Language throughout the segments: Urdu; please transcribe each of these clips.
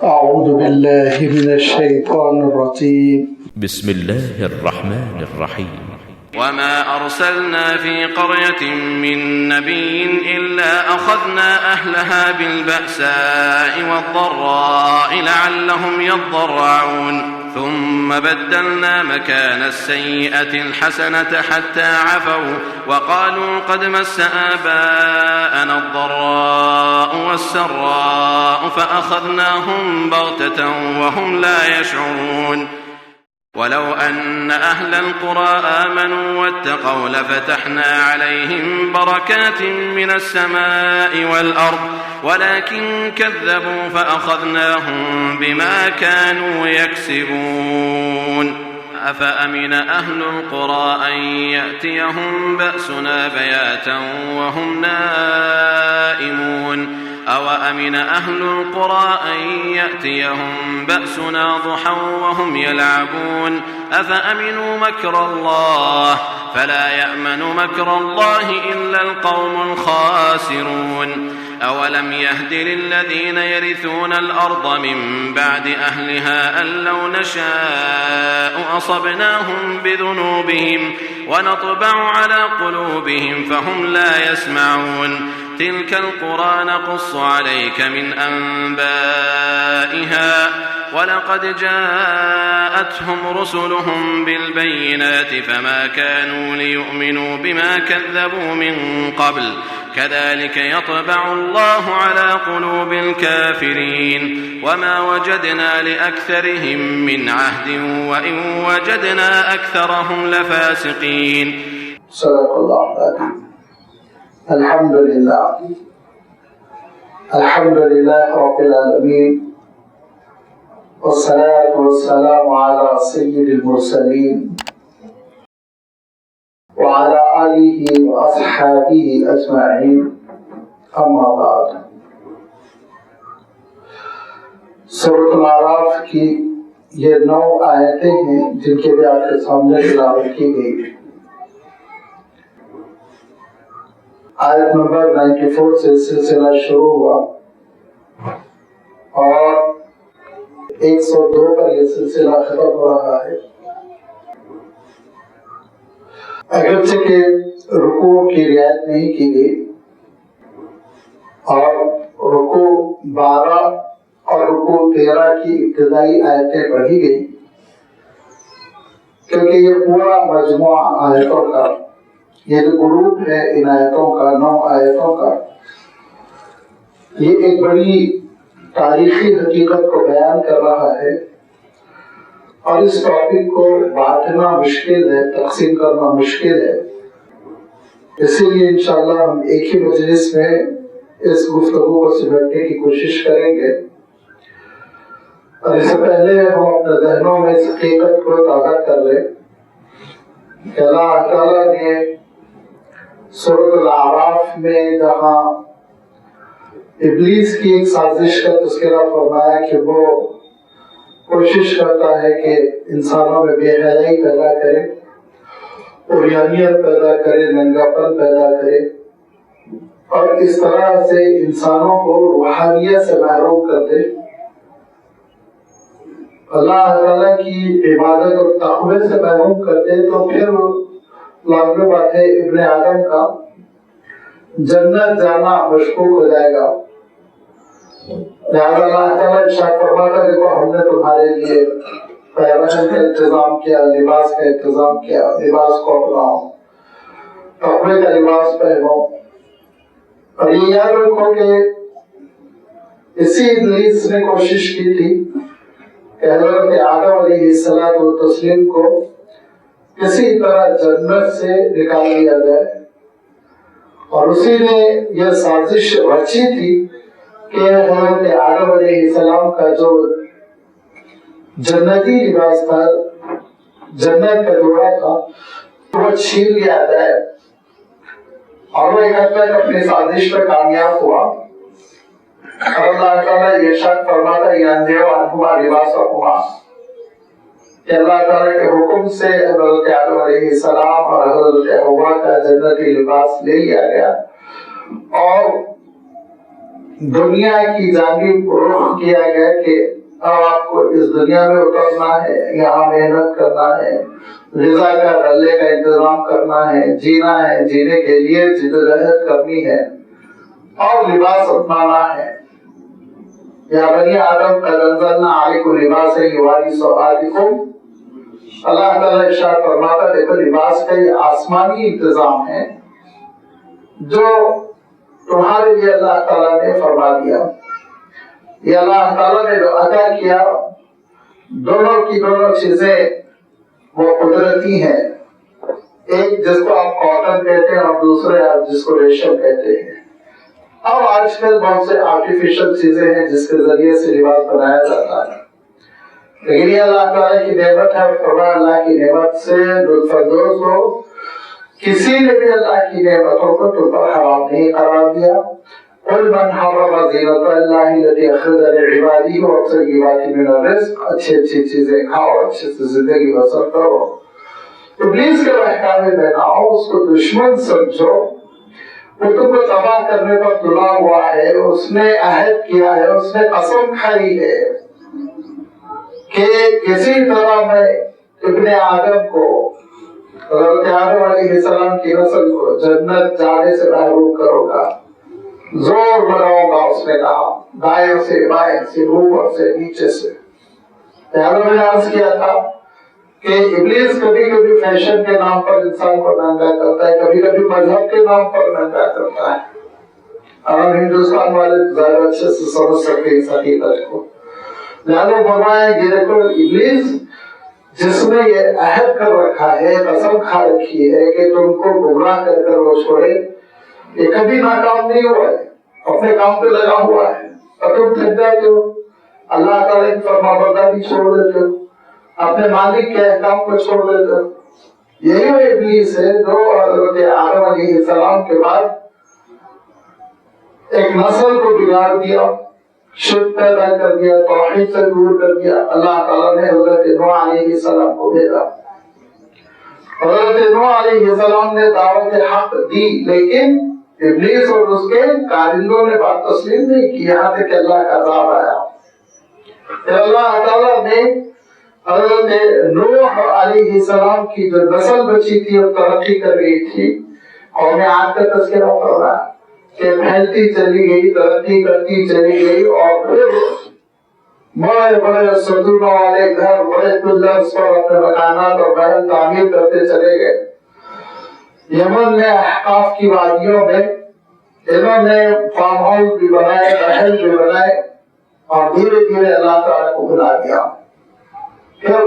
أعوذ بالله من الشيطان الرجيم. بسم الله الرحمن الرحيم. وما أرسلنا في قرية من نبي إلا أخذنا أهلها بالبأساء والضراء لعلهم يضرعون ثم بدلنا مكان السيئة الحسنة حتى عفوا وقالوا قد مس آباءنا الضراء والسراء فأخذناهم بغتة وهم لا يشعرون ولو أن أهل القرى آمنوا واتقوا لفتحنا عليهم بركات من السماء والأرض ولكن كذبوا فأخذناهم بما كانوا يكسبون أفأمن أهل القرى أن يأتيهم بأسنا بياتا وهم نائمون أوأمن أهل القرى أن يأتيهم بأسنا ضحى وهم يلعبون أفأمنوا مكر الله فلا يأمن مكر الله إلا القوم الخاسرون أولم يهد للذين يرثون الأرض من بعد أهلها أن لو نشاء أصبناهم بذنوبهم ونطبع على قلوبهم فهم لا يسمعون تلك القرى نقص عليك من أنبائها ولقد جاءتهم رسلهم بالبينات فما كانوا ليؤمنوا بما كذبوا من قبل كذلك يطبع الله على قلوب الكافرين وما وجدنا لأكثرهم من عهد وإن وجدنا أكثرهم لفاسقين. صدق الله العظيم. الحمد لله رب العالمين والصلاة والسلام على سيد المرسلين وعلى آله وأصحابه أجمعين أما بعد. سورۃ الاعراف کی یہ 9 آیتیں ہیں جن کے بھی آپ کے سامنے تلاوت کی گئی. آیت نمبر 94 سے سلسلہ شروع ہوا اور 102 پر یہ سلسلہ ختم ہو رہا ہے. اگرچہ کہ رکوع کی رعایت نہیں کی گئی اور رکوع 12 اور رکوع 13 کی ابتدائی آیتیں پڑھی گئی کیونکہ یہ پورا مجموعہ آیتوں کا، یہ جو گروپ ہے ان آیتوں کا، 9 آیتوں کا، یہ ایک بڑی تاریخی حقیقت کو بیان کر رہا ہے اور اس ٹاپک کو بانٹنا مشکل ہے، تقسیم کرنا مشکل ہے. اسی لیے انشاءاللہ ہم ایک ہی مجلس میں اس گفتگو کو سمیٹنے کی کوشش کریں گے. اور اس سے پہلے ہم اپنے ذہنوں میں اس حقیقت کو تازہ کر لیں کہ اللہ تعالیٰ نے سورۃ الاعراف میں جہاں ابلیس کی ایک سازش کا تذکرہ فرمایا کہ وہ کوشش کرتا ہے کہ انسانوں میں بے حیائی پیدا کرے، عریانیت پیدا کرے، ننگاپن پیدا کرے اور اس طرح سے انسانوں کو روحانیت سے محروم کر دے، اللہ تعالیٰ کی عبادت اور تقوی سے محروم کر دے، تو پھر لازمی بات ہے ابن آدم کا جنت جانا مشکوک ہو جائے گا. لہذا اللہ تعالیٰ ارشاد فرماتا ہے دیکھو ہم نے تمہارے لیے پہننے کا انتظام کیا، لباس کا انتظام کیا، لباس کو اپناؤ، تقوی کا لباس پہنو. اور یہ یاد رکھو کہ اسی ابلیس نے کوشش کی تھی کہ حضرت آدم علیہ السلام کو کسی طرح جنت سے نکال دیا جائے، اور اسی نے یہ سازش رچی تھی کہ حضرت آدم علیہ السلام کا جو جنتی لباس تھا، جنت کا جوڑا تھا، وہ چھین لیا جائے. اور وہ ایک حد تک اپنی سازش میں کامیاب ہوا. اور اللہ تعالیٰ یہ ارشاد فرماتا ہے یانزعوا عنہما لباسہما، کہ اللہ تعالیٰ کے حکم سے حضرت آدم علیہ السلام اور حضرت حوا کا جنتی لباس لے لیا گیا اور دنیا کی جانب رخ کیا گیا کہ اب آپ کو اس دنیا میں اترنا ہے، یہاں محنت کرنا ہے، غذا کا ڈلے کا انتظام کرنا ہے، جینا ہے، جینے کے لیے جدوجہد کرنی ہے اور لباس اپنانا ہے۔ یا بنی آدم قد انزلنا علیکم لباسا یواری سوآتکم، اللہ تعالیٰ ارشاد فرماتا دیکھو لباس کا یہ آسمانی انتظام ہے جو تمہارے لیے اللہ تعالیٰ نے فرما دیا۔ یہ اللہ تعالیٰ نے جو عطا کیا دونوں کی دونوں چیزیں وہ قدرتی ہیں، ایک جس کو آپ کاٹن کہتے ہیں اور دوسرے آپ جس کو ریشم کہتے ہیں۔ اب آج کل بہت سے آرٹیفیشل چیزیں ہیں جس کے ذریعے سے لباس بنایا جاتا ہے، لیکن یہ اللہ تعالیٰ کی نعمت ہے۔ فرمایا اللہ کی نعمت سے لطف اندوز ہو، کسی نے بھی اللہ کی نعمتوں کو تم پر حرام نہیں قرار دیا۔ قل من حرم زینۃ اللہ التی اخرج لعبادہ والطیبات من الرزق، اچھی اچھی چیزیں کھاؤ، اچھے سے زندگی بسر کرو، ابلیس کے بہکاوے میں نہ آؤ، اس کو دشمن سمجھو، وہ تم کو تباہ کرنے پر تلا ہوا ہے، اس نے عہد کیا ہے، اس نے قسم کھائی ہے کہ کسی طرح میں ابن آدم کو، حضرت آدم علیہ السلام کی نسل کو جنت جانے سے محروم کروں گا، زور لگاؤں گا، اس نے کہا، دائیں سے بائیں سے اوپر سے نیچے سے۔ آدم نے عرض کیا تھا کہ ابلیس کبھی کبھی فیشن کے نام پر انسان کو ننگا کرتا ہے، کبھی کبھی مذہب کے نام پر ننگا کرتا ہے۔ اور ہندوستان والے زیادہ اچھے سے سمجھ سکتے اس حقیقت کو۔ لہذا فرمایا یہ دیکھو ابلیس جس نے یہ عہد کر رکھا ہے، قسم کھا رکھی ہے کہ تم کو گمراہ کر کر وہ چھوڑے، یہ کبھی ناکام نہیں ہوا ہے، اپنے کام پہ لگا ہوا ہے، اور تم تھک جاتے ہو، اللہ تعالیٰ کی فرما برداری چھوڑ دیتے ہو، اپنے مالک کے احکام کو چھوڑ دیتے ہو۔ یہی وہ ابلیس ہے جو حضرت آدم علیہ السلام کے بعد ایک نسل کو بگاڑ دیا، شرک پیدا کر دیا، توحید سے دور کر دیا۔ اللہ تعالیٰ نے حضرت نوح علیہ السلام کو بھیجا، حضرت نوح علیہ السلام نے دعوت حق دی، لیکن ابلیس اور اس کے کارندوں نے بات تسلیم نہیں کی، یہاں تک کہ اللہ کا عذاب آیا۔ پھر اللہ تعالیٰ نے حضرت نوح علیہ السلام کی جو نسل بچی تھی اور ترقی کر رہی تھی، قوم عاد کا تذکرہ فرمایا کہ پھیلتی چلی گئی، ترقی کرتی چلی گئی، اور پھر بڑے بڑے ستونوں والے گھر، بڑے پلرز پر اپنے مکانات اور محل تعمیر کرتے چلے گئے۔ یمن میں احقاف کی وادیوں میں انہوں نے فارم ہاؤس بھی بنائے، محل بھی بنائے، اور دھیرے دھیرے اللہ تعالیٰ کو بھلا دیا۔ پھر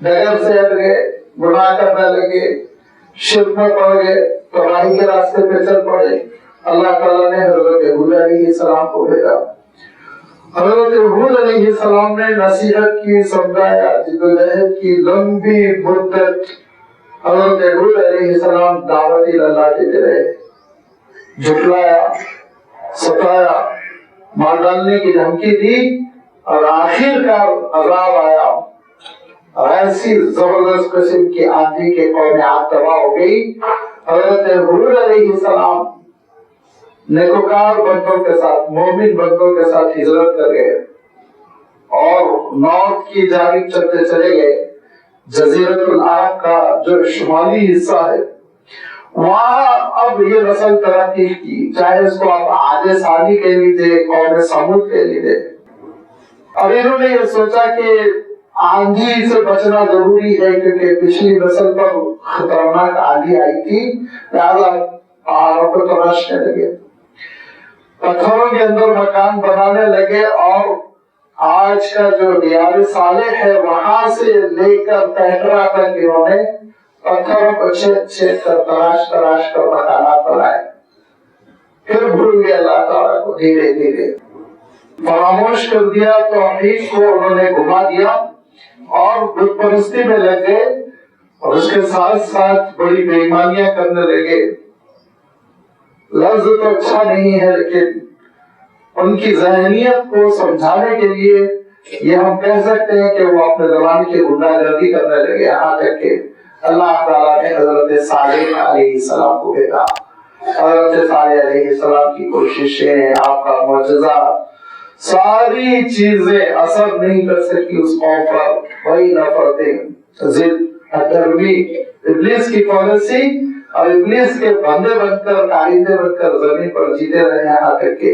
ڈگر سے ہٹ گئے، گناہ کرنے لگے، شرک میں پڑ گئے، تباہی کے راستے پہ چل پڑے۔ اللہ تعالیٰ نے حضرت ہود علیہ السلام کو بھیجا۔ حضرت ہود علیہ السلام نے نصیحت کی، سمجھایا، جدوجہد کی، لمبی مدت حضرت ہود علیہ السلام دعوت اللہ دیتے رہے، جھٹلایا، ستایا، مار ڈالنے کی دھمکی دی، اور آخر کار عذاب آیا۔ ایسی زبردست قسم کی آندھی کے قوم عاد تباہ ہو گئی۔ حضرت ہود علیہ السلام نیکوکار بندوں کے ساتھ، مومن بندوں کے ساتھ ہجرت کر گئے اور نارتھ کی جانب چلتے چلے گئے۔ جزیرۃ العرب کا جو شمالی حصہ ہے وہاں اب یہ نسل ترقی کی، چاہے اس کو آپ عاد ثانی کہہ لیجیے، قوم سمود کہہ لیجیے۔ اور انہوں نے یہ سوچا کہ آندھی سے بچنا ضروری ہے، کیونکہ پچھلی نسل پر خطرناک آندھی آئی تھی، لہذا پہاڑوں کو تراشنے لگے، پتھروں کے اندر مکان بنانے لگے، اور آج کا جو دیار صالح ہے وہاں سے لے کر پیٹرا تک انہوں نے پتھروں کو چھید چھید کر تراش کر مکانات بنائے۔ پھر بھول گئے اللہ تعالیٰ کو، دھیرے دھیرے فراموش کر دیا، توحید کو انہوں نے گھما دیا اور بت پرستی میں لگ گئے، اور اس کے ساتھ ساتھ بڑی بے ایمانیاں کرنے لگے۔ لفظ تو اچھا نہیں ہے، لیکن ان کی ذہنیت کو سمجھانے کے لیے یہ ہم کہہ سکتے ہیں کہ وہ اپنے زمانے کی غنڈہ گردی کرنے لگے، یہاں تک کہ اللہ تعالیٰ نے حضرت صالح علیہ السلام کو بھیجا۔ حضرت صالح علیہ السلام کی کوششیں، آپ کا معجزہ، ساری چیزیں اثر نہیں کر سکی اس قوم پر. وہی نفرتیں، ضد، ہتھرمی، ابلیس کی پالیسی اور ابلیس کے بندے بن کر، کارندے بن کر زمین پر جیتے رہے یہاں تک کہ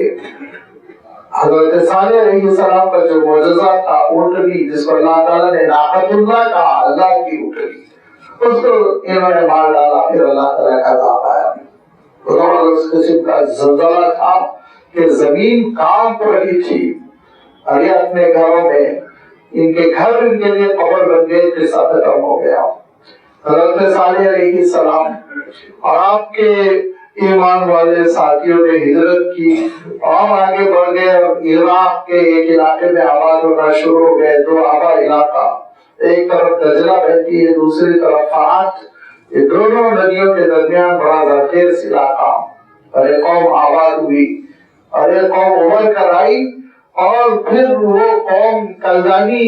حضرت صالح علیہ السلام کا جو معجزہ تھا، اونٹنی جس کو اللہ تعالیٰ نے ناقۃ اللہ کہا، اللہ کی اونٹنی، اس کو انہوں نے مار ڈالا. پھر اللہ تعالیٰ کا عذاب آیا. اس قسم کا زلزلہ تھا کہ زمین کانپ رہی تھی. اور یہ اپنے گھروں میں، ان کے گھر ان کے لیے قبر بن گئے، قصہ ختم ہو گیا. حضرت صالح علیہ السلام اور آپ کے ایمان والے ساتھیوں نے ہجرت کی اور آگے بڑھ گئے اور عراق کے ایک علاقے میں آباد ہونا شروع ہو گئے. دو آبا علاقہ، ایک طرف دجلہ بہتی ہے، دوسری طرف فرات. یہ دونوں ندیوں کے درمیان بڑا زرخیز علاقہ. اور ایک قوم آباد ہوئی اور ایک قوم ابھر کر آئی، اور پھر وہ قوم کلدانی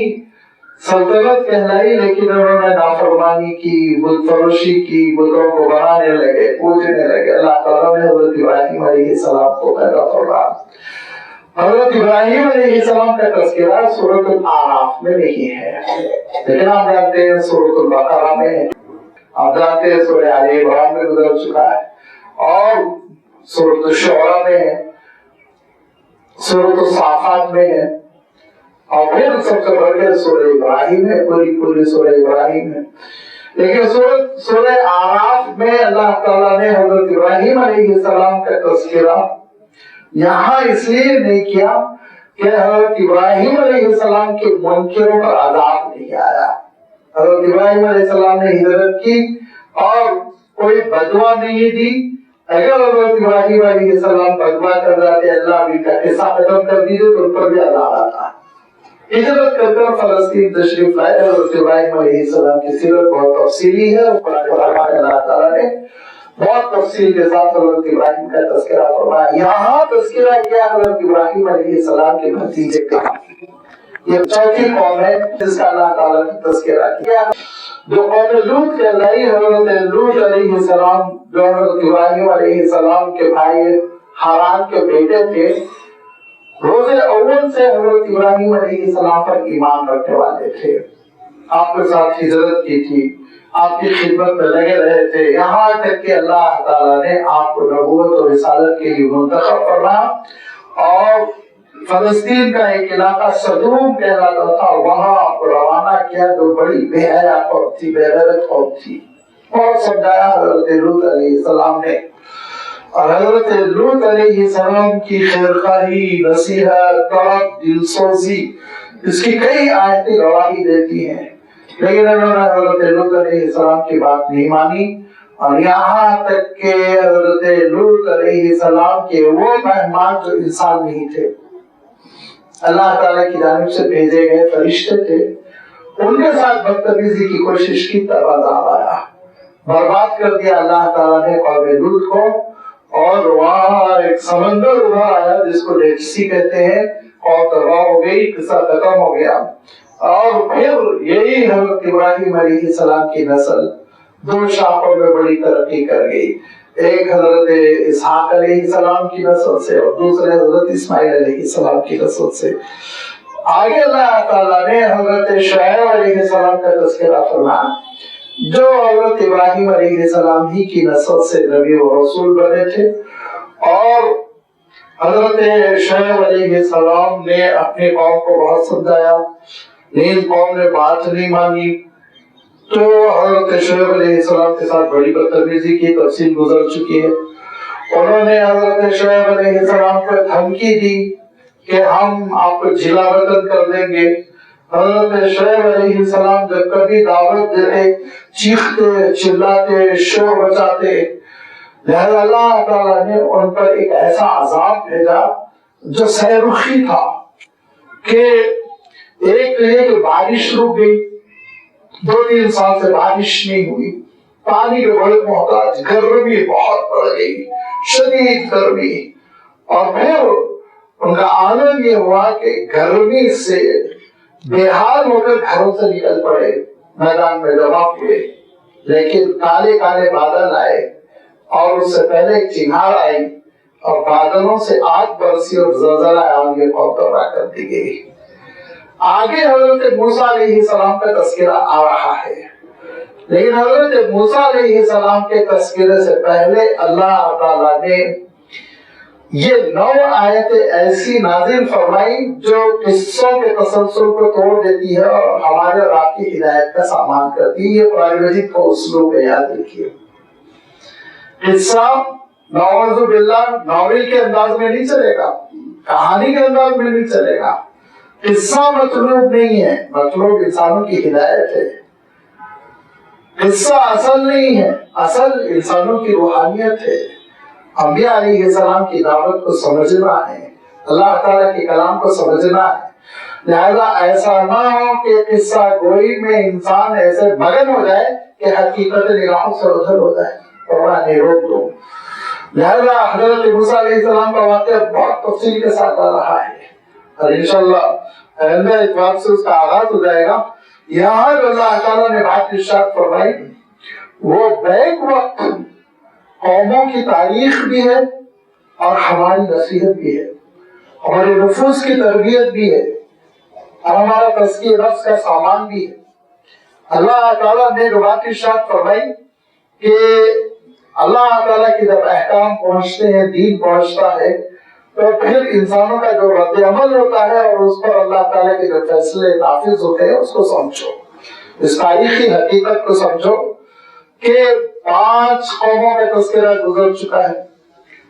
سلطنت کہلائی، لیکن انہوں نے نافرمانی کی، بت فروشی کی، بتوں کو بنانے لگے، پوجنے لگے. اللہ تعالیٰ نے حضرت ابراہیم علیہ السلام کو پیدا فرمایا. حضرت ابراہیم علیہ السلام کا تذکرہ سورۃ الاعراف میں نہیں ہے، لیکن آپ جانتے ہیں سورۃ البقرہ میں ہے، آپ جانتے ہیں سورہ آل عمران میں گزر چکا ہے، اور سورۃ الشعراء میں ہے، سورۃ الصافات میں ہے، اور پھر سب سے بڑھ کے سورہ ابراہیم ہے. پوری سورہ ابراہیم ہے. لیکن سورہ اعراف میں اللہ تعالیٰ نے حضرت ابراہیم علیہ السلام کا تذکرہ یہاں اس لیے نہیں کیا کہ حضرت ابراہیم علیہ السلام کے منکروں پر عذاب نہیں آیا. حضرت ابراہیم علیہ السلام نے ہجرت کی اور کوئی بدعا نہیں دی. اگر حضرت ابراہیم علیہ السلام بدعا کر جاتے، اللہ بھی کا قصہ ختم کر دیجیے، تو ان پر بھی عذاب آتا. ہجرت کر کر فلسطین تشریف لائے. حضرت ابراہیم علیہ السلام کی سیرت بہت تفصیلی ہے. اللہ تعالیٰ نے بہت تفصیل کے ساتھ حضرت ابراہیم کا تذکرہ فرمایا. یہاں تذکرہ کیا حضرت ابراہیم علیہ السلام کے بھتیجے کا. یہ چوتھی قوم ہے جس کا اللہ تعالیٰ نے تذکرہ کیا، جو قوم لوط کہلائی. حضرت لوط علیہ السلام جو حضرت ابراہیم علیہ السلام کے بھائی ہاران کے بیٹے تھے، روز اول سے حضرت ابراہیم علیہ السلام پر ایمان رکھنے والے تھے. آپ کے ساتھ ہجرت کی تھی، آپ کی خدمت میں لگے رہے تھے، یہاں تک کہ اللہ تعالیٰ نے آپ کو نبوت اور رسالت کے لیے منتخب فرمایا. اور فلسطین کا ایک علاقہ صدوم کہلاتا تھا، وہاں روانہ کیا. جو بڑی بے حیا قوم تھی، بے غیرت قوم تھی. اور سمجھایا حضرت لوط علیہ السلام نے. اور حضرت لوط علیہ السلام کی خیرخواہی، نصیحت، طلب، دلسوزی، اس کی کئی آیتیں گواہی دیتی ہیں. لیکن انہوں نے حضرت لوط علیہ السلام کی بات نہیں مانی، اور یہاں تک کہ حضرت لوط علیہ السلام کے وہ مہمان جو انسان نہیں تھے، اللہ تعالیٰ کی جانب سے بھیجے گئے فرشتے تھے، ان کے ساتھ بدتمیزی کی کوشش کی، تب عذاب آیا. برباد کر دیا اللہ تعالیٰ نے قوم لوط کو. اور وہاں ایک سمندر ابھر آیا جس کو ڈیڈ سی کہتے ہیں، اور تباہ ہو گئی، قصہ ختم ہو گیا. اور پھر یہی حضرت ابراہیم علیہ السلام کی نسل دو شاخوں میں بڑی ترقی کر گئی. ایک حضرت اسحاق علیہ السلام کی نسل سے، اور دوسرے حضرت اسماعیل علیہ السلام کی نسل سے. آگے اللہ تعالیٰ نے حضرت شعیب علیہ السلام کا تذکرہ فرمایا، جو حضرت ابراہیم علیہ السلام ہی کی نسل سے نبی و رسول بنے تھے. اور حضرت شعیب علیہ السلام نے اپنی قوم کو بہت سمجھایا، لیکن قوم نے بات نہیں مانی. تو حضرت شعیب علیہ السلام کے ساتھ بڑی بدتمیزی کی، تفصیل گزر چکی ہے. انہوں نے حضرت شعیب علیہ السلام کو دھمکی دی کہ ہم آپ کو جلا وطن کر دیں گے. حضرت شعیب علیہ السلام جب کبھی دعوت دیتے، چیختے، چلاتے، شور بچاتے. لہذا اللہ تعالیٰ نے ان پر ایک ایسا عذاب بھیجا جو سیرخی تھا، کہ ایک بارش رک گئی، 2-3 سال سے بارش نہیں ہوئی، پانی کے بڑے محتاج، گرمی بہت بڑھ گئی، شدید گرمی. اور پھر ان کا عالم یہ ہوا کہ گرمی سے بے حال ہو کر گھروں سے نکل پڑے، میدان میں جمع ہوئے. لیکن کالے کالے بادل آئے اور اس سے پہلے ایک چنگھاڑ آئی اور بادلوں سے آگ برسی اور زلزلہ آیا اور یہ قوم تباہ کر دی گئی۔ آگے حضرت موسیٰ علیہ السلام کا تذکرہ آ رہا ہے، لیکن حضرت موسیٰ علیہ السلام کے تذکرے سے پہلے اللہ تعالیٰ نے یہ 9 آیتیں ایسی نازل فرمائی جو قصوں کے تسلسل کو توڑ دیتی ہے اور ہمارے اور آپ کی ہدایت کا سامان کرتی ہے۔ یہ قرآن مجید کا اسلوب ہے، یاد رکھیے۔ قصہ نعوذ باللہ ناول کے انداز میں نہیں چلے گا، کہانی کے انداز میں نہیں چلے گا۔ قصہ مطلوب نہیں ہے، مطلوب انسانوں کی ہدایت ہے۔ قصہ اصل نہیں ہے، اصل انسانوں کی روحانیت ہے۔ انبیاء علیہ السلام کی دعوت کو سمجھنا ہے، اللہ تعالیٰ کے کلام کو سمجھنا ہے۔ لہذا ایسا نہ ہو کہ قصہ گوئی میں انسان ایسے مگن ہو جائے کہ حقیقت نگاہوں سے ادھر ہو جائے، قرآن روک دو۔ لہذا حضرت موسیٰ علیہ السلام کا واقعہ بہت تفصیل کے ساتھ آ رہا ہے اور انشاءاللہ آئندہ اتوار سے اس کا آغاز ہو جائے گا۔ یہاں اللہ تعالیٰ نے بات ارشاد فرمائی، وہ بیک وقت قوموں کی تاریخ بھی ہے اور ہماری نصیحت بھی ہے، ہمارے نفوس کی تربیت بھی ہے اور ہمارا تزکیہ نفس کا سامان بھی ہے۔ اللہ تعالیٰ نے جو بات ارشاد فرمائی کہ اللہ تعالیٰ کی جب احکام پہنچتے ہیں، دین پہنچتا ہے، تو پھر انسانوں کا جو رد عمل ہوتا ہے اور اس پر اللہ تعالیٰ کے جو فیصلے نافذ ہوتے ہیں اس کو سمجھو، اس تاریخی حقیقت کو سمجھو کہ 5 قوموں کا تذکرہ گزر چکا ہے۔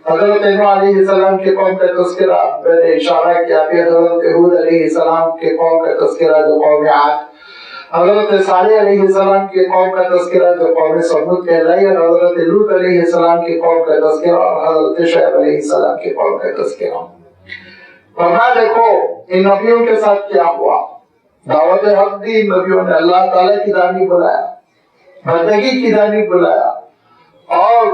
حضرت نوح علیہ السلام کے قوم کا تذکرہ میں نے اشارہ کیا، پھر حضرت ہود علیہ السلام کے قوم کا تذکرہ جو قوم عاد، حضرت صالح علیہ السلام کے قوم کا تذکرہ جو قوم سمود کہلائی، اور حضرت لوط علیہ السلام کے قوم کا تذکرہ اور حضرت شعیب علیہ السلام کے قوم کا تذکرہ۔ فرمایا دیکھو ان نبیوں کے ساتھ کیا ہوا، دعوت حق دی، نبیوں نے اللہ تعالیٰ کی جانب بلایا، بندگی کی جانب بلایا اور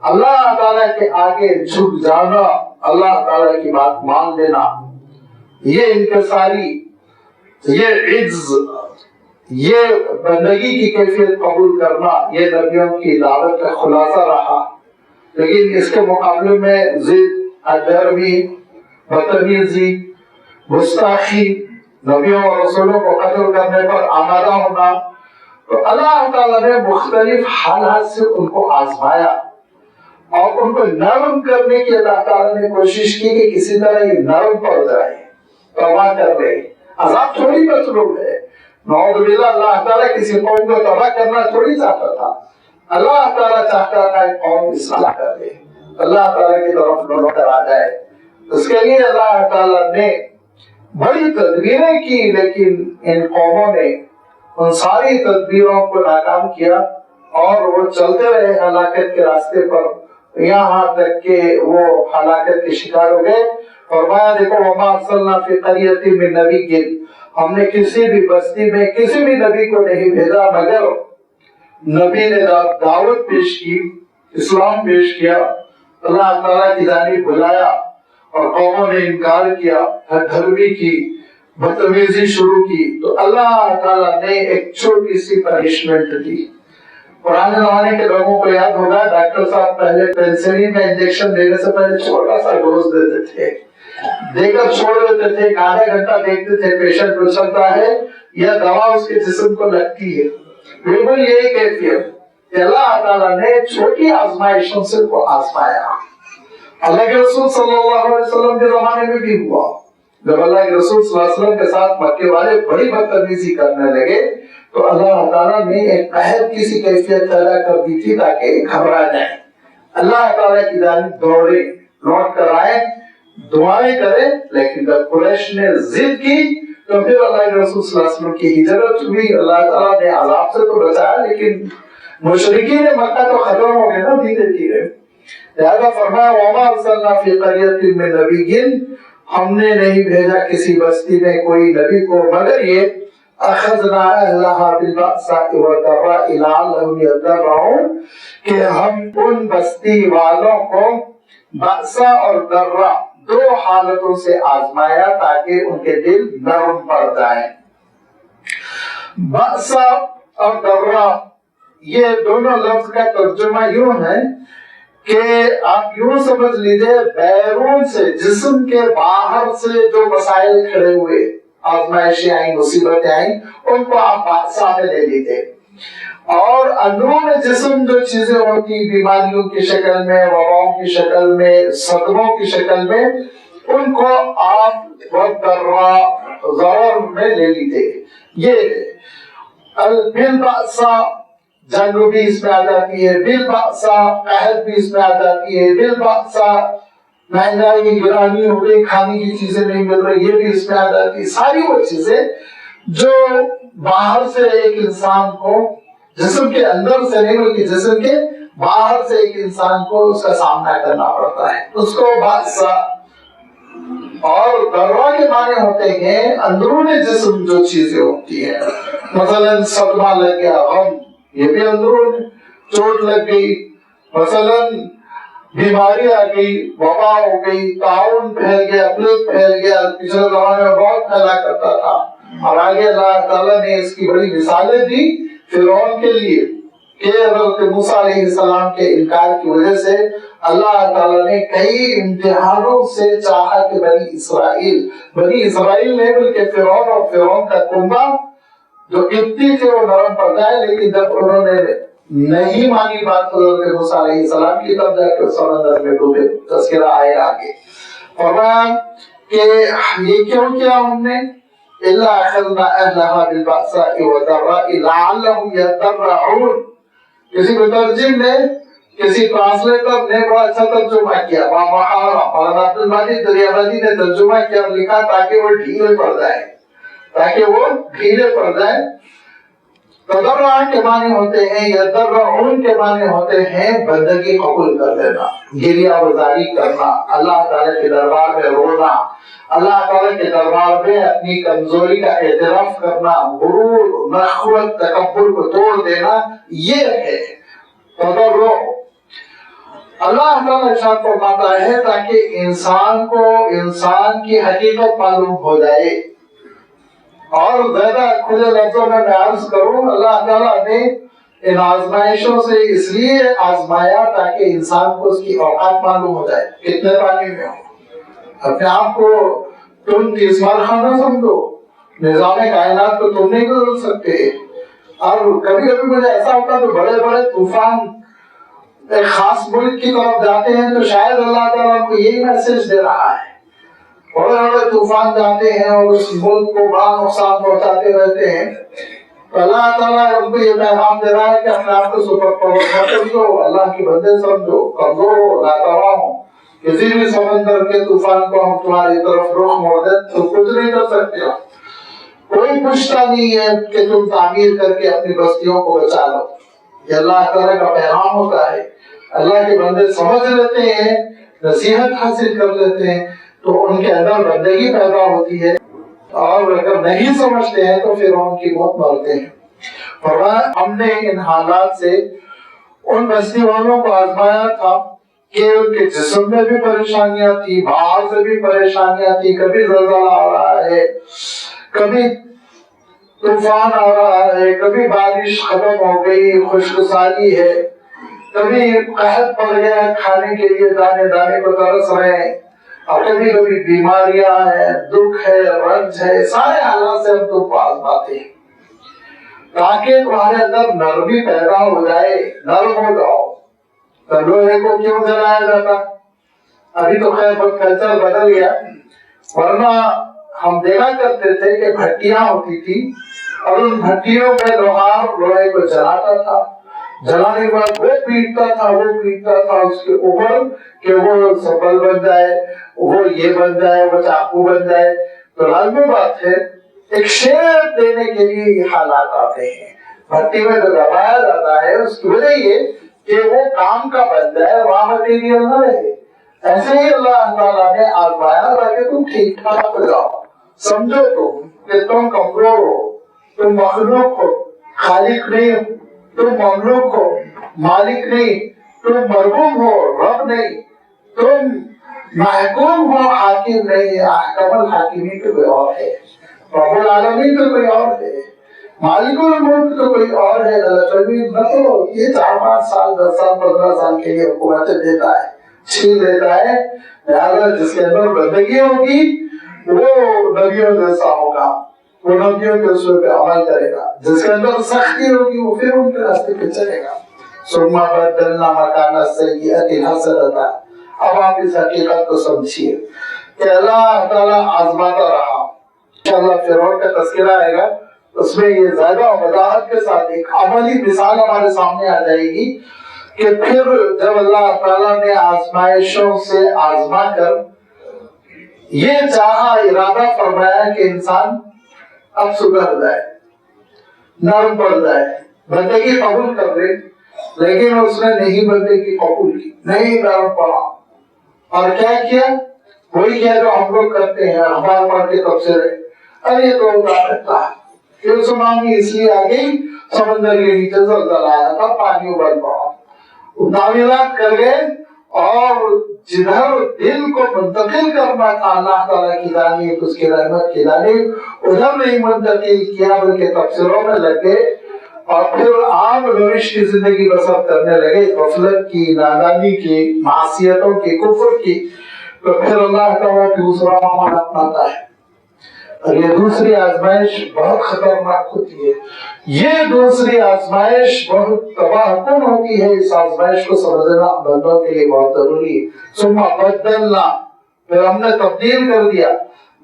اللہ تعالیٰ کے آگے جھک جانا، اللہ تعالیٰ کی بات مان لینا، یہ انکساری، یہ عجز، یہ بندگی کی کیفیت قبول کرنا، یہ نبیوں کی دعوت کا خلاصہ رہا۔ لیکن اس کے مقابلے میں ضد، ادھرمی، بدتمیزی، گستاخی، نبیوں اور رسولوں کو قتل کرنے پر آمادہ ہونا، تو اللہ تعالیٰ نے مختلف حالات سے ان کو آزمایا اور ان کو نرم کرنے کی اللہ تعالیٰ نے کوشش کی کہ کسی طرح یہ نرم پڑ جائے، توبہ کر لے۔ عذاب تھوڑی مطلوب ہے، نعوذ باللہ اللہ تعالیٰ کسی قوم کو تباہ کرنا تھوڑی چاہتا تھا، اللہ تعالیٰ چاہتا تھا ایک قوم اصلاح کر لے، اللہ تعالیٰ کی طرف لوٹ کر آ جائے۔ اس کے لیے اللہ تعالیٰ نے بڑی تدبیریں کی، لیکن ان قوموں نے ان ساری تدبیروں کو ناکام کیا اور وہ چلتے رہے ہلاکت کے راستے پر، یہاں تک کہ وہ ہلاکت کے شکار ہو گئے۔ فرمایا دیکھو وما ارسلنا فی قریۃ من نبی، ہم نے کسی بھی بستی میں کسی بھی نبی کو نہیں بھیجا مگر نبی نے دعوت پیش کی، اسلام پیش کیا، اللہ تعالیٰ کی جانب بلایا اور قوموں نے انکار کیا، ہر دھرمی کی بدتمیزی شروع کی، تو اللہ تعالیٰ نے ایک چھوٹی سی پنشمنٹ دی۔ پرانے زمانے کے لوگوں کو یاد ہوگا ڈاکٹر صاحب پہلے پینسلین کا انجیکشن دینے سے پہلے چھوٹا سا ڈوز دیتے تھے، دے کر چھوڑ دیتے تھے، آدھا گھنٹہ دیکھتے تھے پیشنٹ کو چلتا ہے یا دوا اس کے جسم کو لگتی ہے۔ بالکل یہی کیفیت کہ اللہ تعالیٰ نے چھوٹی آزمائشوں سے کو آزمایا۔ اللہ کے رسول صلی اللہ علیہ وسلم کے زمانے میں بھی ہوا، جب اللہ کے رسول صلی اللہ علیہ وسلم کے ساتھ مکے والے بڑی بدتمیزی کرنے لگے تو اللہ تعالیٰ نے ایک قہر کی سی کیفیت پیدا کر دی تھی تاکہ گھبرا جائیں، اللہ تعالیٰ کی جانب دوڑے، لوٹ کر آئے، دعائیں کریں۔ لیکن جب قریش نے ضد کی تو پھر اللہ کے رسول صلی اللہ علیہ وسلم کی ہجرت ہوئی، اللہ تعالیٰ نے عذاب سے تو بچایا لیکن مشرکین مکہ تو ختم ہو گئے نا دھیرے دھیرے۔ لہذا فرمایا وما ارسلنا فی قریۃ من نبی، ہم نے نہیں بھیجا کسی بستی میں کوئی نبی کو مگر یہ اخذنا اہلها بالبأساء والضراء لعلهم يضرعون، کہ ہم ان بستی والوں کو بأسا اور ضرا دو حالتوں سے آزمایا تاکہ ان کے دل نرم پڑ جائیں۔ بأسا اور ضرا یہ دونوں لفظ کا ترجمہ یوں ہے کہ آپ یوں سمجھ لیجئے بیرون سے، جسم کے باہر سے جو مسائل کھڑے ہوئے، آزمائشیں آئیں، مصیبتیں آئیں، ان کو آپ سامنے لے لیجئے، اور اندرون جسم جو چیزیں ہوتی بیماریوں کی شکل میں، وباؤں کی شکل میں، صدموں کی شکل میں، ان کو آپ ضرر میں لے لیجئے۔ یہ بالبأسا جنگ بھی اس میں آ جاتی ہے، بالبأسا قحط بھی اس میں آ جاتی ہے، بالبأسا مہنگائی گرانی ہو گئی، کھانے کی چیزیں نہیں مل رہی، یہ بھی اس میں آ جاتی ہے۔ ساری وہ چیزیں جو باہر سے ایک انسان کو، جسم کے اندر سے نہیں بلکہ جسم کے باہر سے ایک انسان کو اس کا سامنا کرنا پڑتا ہے، اس کو بأسا۔ اور ضرہ کے معنی ہوتے ہیں اندرون جسم جو چیزیں ہوتی ہیں، مثلا صدمہ لگ گیا، غم، یہ بھی اندرون، چوٹ لگ گئی، مثلا بیماری آ گئی، وبا ہو گئی، طاعون پھیل گیا، پلیگ پھیل گیا، پچھلے زمانے میں بہت پھیلا کرتا تھا، اور آگے اللہ تعالیٰ نے اس کی بڑی مثالیں دی فرعون کے لیے کہ حضرت موسیٰ علیہ السلام کے انکار کی وجہ سے اللہ تعالیٰ نے کئی امتحانوں سے چاہا کہ بنی اسرائیل نے بلکہ فرعون اور فرعون کا کنبہ جو ابتی تھے وہ نرم پڑ جائے، لیکن جب انہوں نے نہیں مانی بات حضرت موسیٰ علیہ السلام کی، تب جا کے سمندر میں ڈوبے۔ تذکرہ آئے آگے، فرمایا کہ یہ کیوں کیا ہم نے، إِلَّا أَخَذْنَا أَهْلَهَا بِالْبَأْسَاءِ وَالضَّرَّاءِ لَعَلَّهُمْ يَضَّرَّعُونَ۔ کسی مترجم نے، کسی ٹرانسلیٹر نے بڑا اچھا ترجمہ کیا، مولانا عبد المجید دریابادی نے ترجمہ کیا اور لکھا تاکہ وہ ڈھیلے پڑ جائے، تاکہ وہ ڈھیلے پڑ جائے۔ تضرع کے معنی ہوتے ہیں، یضرعون کے معنی ہوتے ہیں بندگی قبول کر لینا، گریہ وزاری کرنا، اللہ تعالیٰ کے دربار میں رونا، اللہ تعالیٰ کے دربار میں اپنی کمزوری کا اعتراف کرنا، غرور، نخوت، تکبر کو توڑ دینا، یہ ہے تضرع۔ اللہ تعالیٰ ارشاد فرماتا ہے تاکہ انسان کو انسان کی حقیقت معلوم ہو جائے۔ اور زیادہ کھلے لفظوں میں عرض کروں، اللہ تعالیٰ نے ان آزمائشوں سے اس لیے آزمایا تاکہ انسان کو اس کی اوقات معلوم ہو جائے، کتنے پانی میں ہو۔ اپنے آپ کو تم تیسمار خانہ سمجھو، نظام کائنات کو تم نہیں بدل سکتے۔ اور کبھی کبھی مجھے ایسا ہوتا ہے کہ بڑے بڑے طوفان ایک خاص ملک کی طرف جاتے ہیں تو شاید اللہ تعالیٰ کو یہی میسج دے رہا ہے، بڑے بڑے طوفان جاتے ہیں اور اس ملک کو بڑا نقصان پہنچاتے رہتے ہیں، تو اللہ تعالیٰ ان کو یہ پیغام دے رہا ہے کہ اپنے آپ کو سپر پاور نہ سمجھو، اللہ کے بندے سمجھو، کمزور ہو، لاپرواہ ہو، کسی بھی سمندر کے طوفان کو ہم تمہاری طرف رخ موڑ دیں تو کچھ نہیں کر سکتے ہو۔ کوئی پوچھتا نہیں ہے کہ تم تعمیر کر کے اپنی بستیوں کو بچا لو، یہ اللہ تعالیٰ کا پیغام ہوتا ہے۔ اللہ کے بندے سمجھ لیتے ہیں، نصیحت حاصل کر لیتے ہیں تو ان کے اندر بندگی پیدا ہوتی ہے، اور اگر نہیں سمجھتے ہیں تو پھر ان کی موت مرتے ہیں۔ فرمایا ہم نے ان حالات سے ان بستی والوں کو آزمایا تھا کہ ان کے جسم میں بھی پریشانیاں تھی، باہر سے بھی پریشانیاں تھی، کبھی زلزلہ آ رہا ہے، کبھی طوفان آ رہا ہے، کبھی بارش ختم ہو گئی، خشک سالی ہے، کبھی قحط پڑ گیا، کھانے کے لیے دانے دانے کو ترس رہے ہیں، اور کبھی کبھی بیماریاں ہیں، دکھ ہے، رنج ہے، سارے حالات سے ہم تم کو آزماتے ہیں تاکہ تمہارے اندر نرمی پیدا ہو جائے، نرم ہو جاؤ۔ تو لوہے کو کیوں جلایا جاتا؟ ابھی تو خیر کلچر بدل گیا، ورنہ ہم دیکھا کرتے تھے کہ بھٹیاں ہوتی تھی اور ان بھٹیوں میں لوہار لوہے کو جلاتا تھا، جلانے کے بعد وہ پیٹتا تھا اس کے اوپر کہ وہ سبل بن جائے، وہ یہ بن جائے، وہ چاقو بن جائے۔ تو لازمی بات ہے ایک شیپ دینے کے لیے یہ حالات آتے ہیں، بھٹی میں جو دبایا جاتا ہے اس کی وجہ یہ کہ وہ کام کا بن جائے، را مٹیریل نہ رہے۔ ایسے ہی اللہ تعالیٰ نے آزمایا تاکہ تم ٹھیک ٹھاک ہو جاؤ، سمجھو تم کہ تم کمزور ہو، تم مخلوق ہو، خالق نہیں ہو، تم مملوک ہو، مالک نہیں، تم مرغوب ہو، رب نہیں، تم محکوم ہو، حاکم نہیں، احکم الحاکمین تو کوئی اور ہے، رب العالمین تو کوئی اور ہے۔ مالک الملک تو کوئی اور ہے، غلط فہمی نہ کرو، یہ 4-5 سال 10 سال 15 سال کے لیے حکومتیں دیتا ہے، چھین لیتا ہے، لہٰذا جس کے اندر بندگی ہوگی وہ نبیوں جیسا ہوگا، وہ نبیوں کے اصول پہ عمل کرے گا، جس کے اندر سختی ہوگی وہ پھر ان کے راستے پہ چلے گا۔ ثم بدلنا مکان السیئۃ الحسنۃ۔ اب آپ اس حقیقت کو سمجھیے کہ اللہ تعالیٰ آزماتا رہا۔ انشاءاللہ فرعون کا تذکرہ آئے گا، اس میں یہ زیادہ وضاحت کے ساتھ ایک عملی مثال ہمارے سامنے آ جائے گی کہ پھر جب اللہ تعالیٰ نے آزمائشوں سے آزما کر یہ چاہا، ارادہ فرمایا کہ انسان اب سدھر جائے، نرم پڑ جائے، بندگی قبول کر لے، لیکن اس نے نہیں بندگی قبول کی، نہیں نرم پڑا، اور کیا وہی کیا جو ہم لوگ کرتے ہیں، اخبار پڑھ کے تبصرے، ارے یہ تو ہوتا رہتا ہے، پھر سونامی اس لیے آ گئی، سمندر کے نیچے زلزلہ آیا تھا، پانی ابل پڑا، تعمیرات کر گئے، اور جدھر دل کو منتقل کرنا تھا اللہ تعالیٰ کی جانب، اس کی رحمت کی جانب، ادھر نہیں منتقل کیا بلکہ تبصروں میں لگ گئے، اور پھر عام روش کی زندگی بسر کرنے لگے، غفلت کی، نادانی کی، معصیتوں کی، کفر کی، تو پھر اللہ تعالیٰ دوسرا معاملہ اپناتا ہے۔ اور یہ دوسری آزمائش بہت خطرناک ہوتی ہے، یہ دوسری آزمائش بہت تباہ کن ہوتی ہے، اس آزمائش کو سمجھنا بندوں کے لیے بہت ضروری ہے۔ ثم بدلنا، پھر ہم نے تبدیل کر دیا،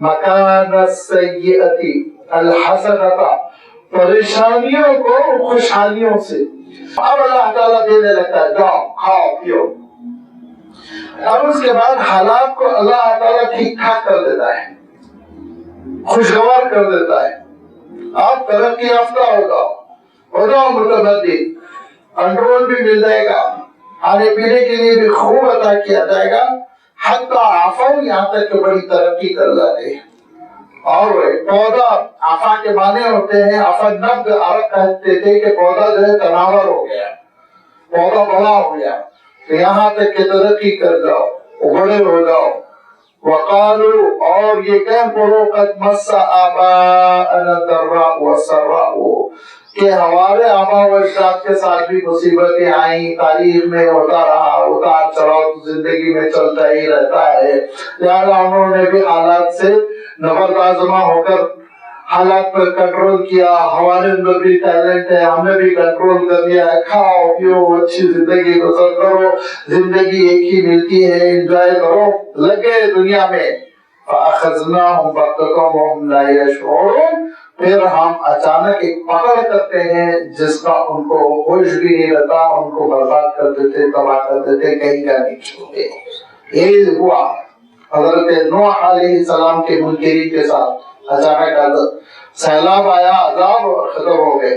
مکان السیئۃ الحسنۃ، پریشانیوں کو خوشحالیوں سے۔ اب اللہ تعالیٰ دینے لگتا ہے، جاؤ کھاؤ پیو، اور اس کے بعد حالات کو اللہ تعالیٰ ٹھیک ٹھاک کر دیتا ہے، خوشگوار کر دیتا ہے، آپ ترقی یافتہ ہو جاؤ متمدن، کنٹرول بھی مل جائے گا، کھانے پینے کے لیے بھی خوب عطا کیا جائے گا، حتی عفو، یہاں تک کہ بڑی ترقی کر جاتے ہیں۔ اور پودا، عفا کے معنی ہوتے ہیں، عفا نبض، عرب کہتے تھے کہ پودا جو ہے تناور ہو گیا، پودا بڑا ہو گیا، تو یہاں تک کہ ترقی کر جاؤ، بڑے ہو جاؤ۔ وقالوا، اور یہ کہہ پڑو، قد مس آباءنا الضراء والسراء، کہ ہمارے آباء و اجداد کے ساتھ بھی مصیبتیں آئیں، تاریخ میں ہوتا رہا، اتار چڑھاؤ زندگی میں چلتا ہی رہتا ہے، لہذا انہوں نے بھی حالات سے نبرد آزما ہو کر حالات پر کنٹرول کیا، ہمارے اندر بھی ٹیلنٹ ہے، ہم نے بھی کنٹرول کر لیا ہے، کھاؤ پیو، اچھی زندگی بسر کرو، زندگی ایک ہی ملتی ہے، انجوائے کرو، لگے دنیا میں۔ فَأَخَذْنَاهُمْ بَغْتَةً وَهُمْ لَا يَشْعُرُونَ، پھر ہم اچانک ایک پکڑ کرتے ہیں جس کا ان کو ہوش بھی نہیں رہتا، ان کو برباد کر دیتے، تباہ کر دیتے، کہیں کا نہیں چھوڑتے۔ یہی ہوا حضرت نوح علیہ السلام کے منکرین کے ساتھ، اچانک سیلاب آیا، عذاب، اور ختم ہو گئے۔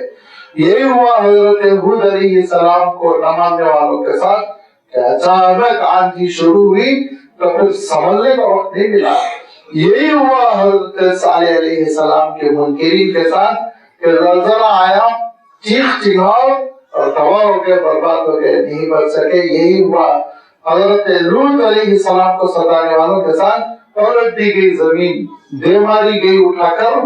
یہی ہوا حضرت ہود علیہ السلام کو نہ ماننے والوں کے ساتھ، کہ اچانک آندھی شروع ہوئی تو پھر سنبھلنے کا وقت نہیں ملا۔ یہی ہوا حضرت صالح علیہ السلام کے منکرین کے ساتھ، کہ زلزلہ آیا، چیخ چلاؤ، اور تباہ ہو گئے، برباد ہو گئے، نہیں بچ سکے۔ یہی ہوا حضرت لوط علیہ السلام کو ستانے والوں کے ساتھ، پلٹ دی گئی زمین، دے ماری گئی اٹھا کر،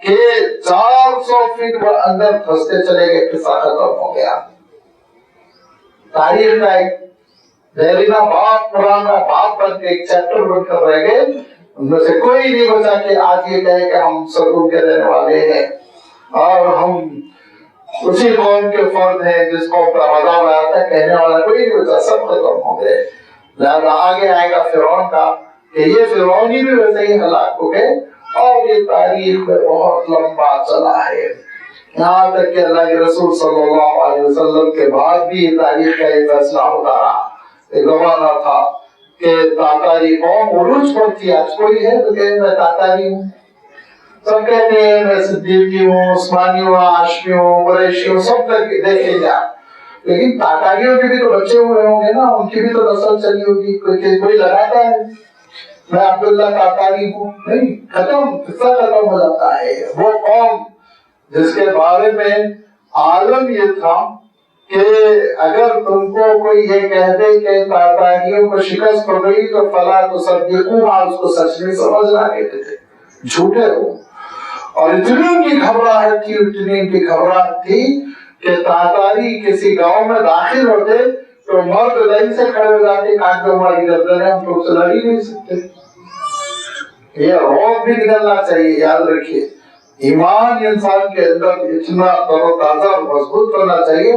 کہ 400 فٹ وہ اندر پھنستے چلے گئے، قصہ ختم ہو گیا۔ تاریخ کا ایک دیرینہ باپ، پرانا باپ بن کے ایک چیپٹر بن کر رہ گئے، ان میں سے کوئی نہیں بچا کہ آج یہ کہے کہ ہم سکون کے رہنے والے ہیں اور ہم اسی قوم کے فرد ہیں جس قوم پر عذاب آیا تھا، کہنے والا کوئی نہیں بچا، سب ختم ہو گئے۔ لہذا آگے آئے گا فرعون کا، کہ یہ فرعونی بھی ویسے ہی ہلاک ہو گئے، اور یہ تاریخ میں بہت لمبا چلا ہے، یہاں تک کہ اللہ کے رسول صلی اللہ علیہ وسلم کے بعد بھی یہ تاریخ کا یہ فیصلہ ہوتا رہا۔ ایک زمانہ تھا کہ تاتاری قوم عروج پر تھی، آج کوئی ہے تو کہ میں تاتاری ہوں، سب کہتے ہیں میں صدیقی ہوں، عثمانی ہوں، ہاشمی ہوں، قریشی ہوں، سب تک دیکھے جا، لیکن تاتاریوں کے بھی تو بچے ہوئے ہوں گے نا، ان کی بھی تو نسل چلی ہوگی، کوئی لگاتا ہے میں عبداللہ تاتاری ہوں؟ نہیں، ختم، قصہ ختم ہو جاتا ہے۔ وہ قوم جس کے بارے میں عالم یہ تھا کہ اگر تم کو کوئی یہ کہہ دے کہ تاتاریوں کو شکست ہو گئی تو فلا تصدقوها، اس کو سچ نہیں سمجھنا، کہتے تھے جھوٹے ہو۔ اور اتنی کی گھبراہٹ تھی، اتنی کی گھبراہٹ تھی کہ تاتاری کسی گاؤں میں داخل ہوتے تو مرد لائن سے کھڑے ہو جاتے، کاٹ دو ہماری گردن ہے، ہم تو سے لڑ ہی نہیں سکتے۔ یہ روب بھی نکلنا چاہیے، یاد رکھیے ایمان انسان کے اندر اتنا تر و تازہ اور مضبوط ہونا چاہیے۔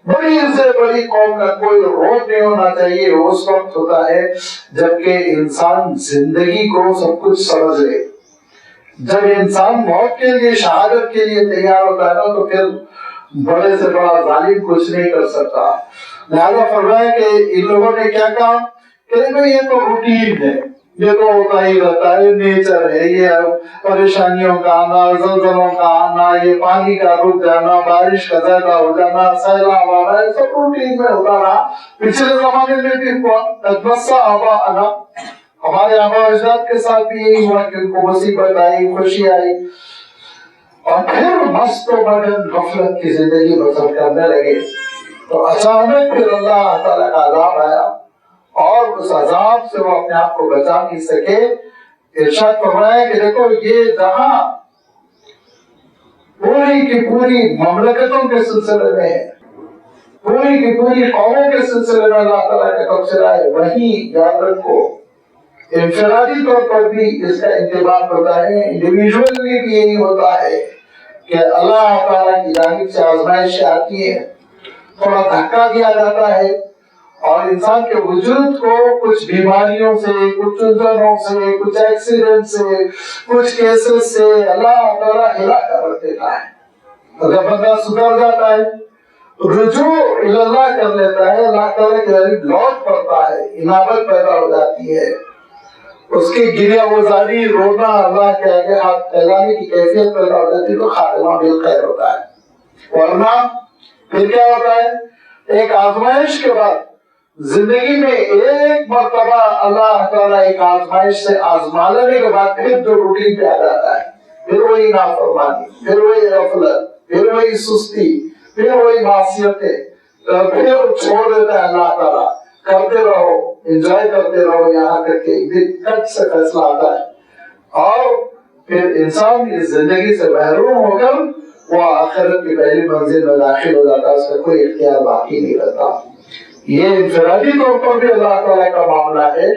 بڑی سے بڑی قوم کا کوئی روب نہیں ہونا چاہیے، اس وقت ہوتا ہے جبکہ انسان زندگی کو سب کچھ سمجھ لے۔ جب انسان موت کے لیے، شہادت کے لیے تیار ہوتا ہے نا، تو پھر بڑے سے بڑا ظالم کچھ نہیں کر سکتا۔ لہذا فرمایا کہ ان لوگوں نے کیا کہا کہ دیکھو یہ تو روٹین ہے، یہ تو ہوتا ہی رہتا ہے، نیچر ہے، یہ پریشانیوں کا آنا، زلزلوں کا آنا، یہ پانی کا رک جانا، بارش کا زیادہ ہو جانا، سیلاب آنا، یہ سب روٹین میں ہوتا رہا۔ پچھلے زمانے میں بھی اتمسا آباءنا، ہمارے آباء اجداد کے ساتھ بھی یہی ہوا کہ ان کو مصیبت آئی، خوشی آئی، اور پھر مست و مگن غفلت کی زندگی بسر کرنے لگے۔ تو اچانک پھر اللہ تعالیٰ کا عذاب آیا اور اس عذاب سے وہ اپنے آپ کو بچا نہیں سکے۔ ارشاد فرمایا کہ دیکھو یہ جہاں پوری کی پوری مملکتوں کے سلسلے میں ہے، پوری کی پوری قوموں کے سلسلے میں اللہ تعالیٰ کا تبصرہ ہے، وہیں یاد رکھو انفرادی طور پر بھی اس کا انتباہ ہوتا ہے، انڈیویجول بھی یہی ہوتا ہے کہ اللہ تعالیٰ کی جانب سے آزمائشیں آتی ہیں، تھوڑا دھکا دیا جاتا ہے اور انسان کے وجود کو کچھ بیماریوں سے، کچھ الجھنوں سے، کچھ ایکسیڈنٹ سے، کچھ کیسز سے اللہ تعالیٰ ہلا کر رکھ دیتا ہے۔ اگر بندہ سدھر جاتا ہے، رجوع اللہ کر لیتا ہے، اللہ تعالیٰ کی جانب لوٹ پڑتا ہے، انابت پیدا ہو جاتی ہے، اس کی گریہ گزاری، رونا، اللہ کے آگے ہاتھ پھیلانے کی کیفیت پیدا ہو جاتی ہے، تو خاتمہ بالخیر ہوتا ہے۔ ورنہ پھر کیا ہوتا ہے، ایک آزمائش کے بعد زندگی میں ایک مرتبہ اللہ تعالیٰ ایک آزمائش سے آزما لینے کے بعد پھر جو روٹین پہ آ جاتا ہے، پھر وہی نافرمانی، پھر وہی غفلت، پھر وہی سستی، پھر وہی معصیتیں، پھر چھوڑ دیتا ہے اللہ تعالیٰ، کرتے رہو، انجوائے کرتے رہو، یہاں تک کہ ایک دن کٹ سے فیصلہ آتا ہے اور پھر انسان اس زندگی سے محروم ہو کر وہ آخرت کی پہلی منزل میں داخل ہو جاتا ہے، اس کا کوئی اختیار باقی نہیں رہتا۔ یہ انفرادی طور پر بھی اللہ تعالیٰ کا معاملہ ہے،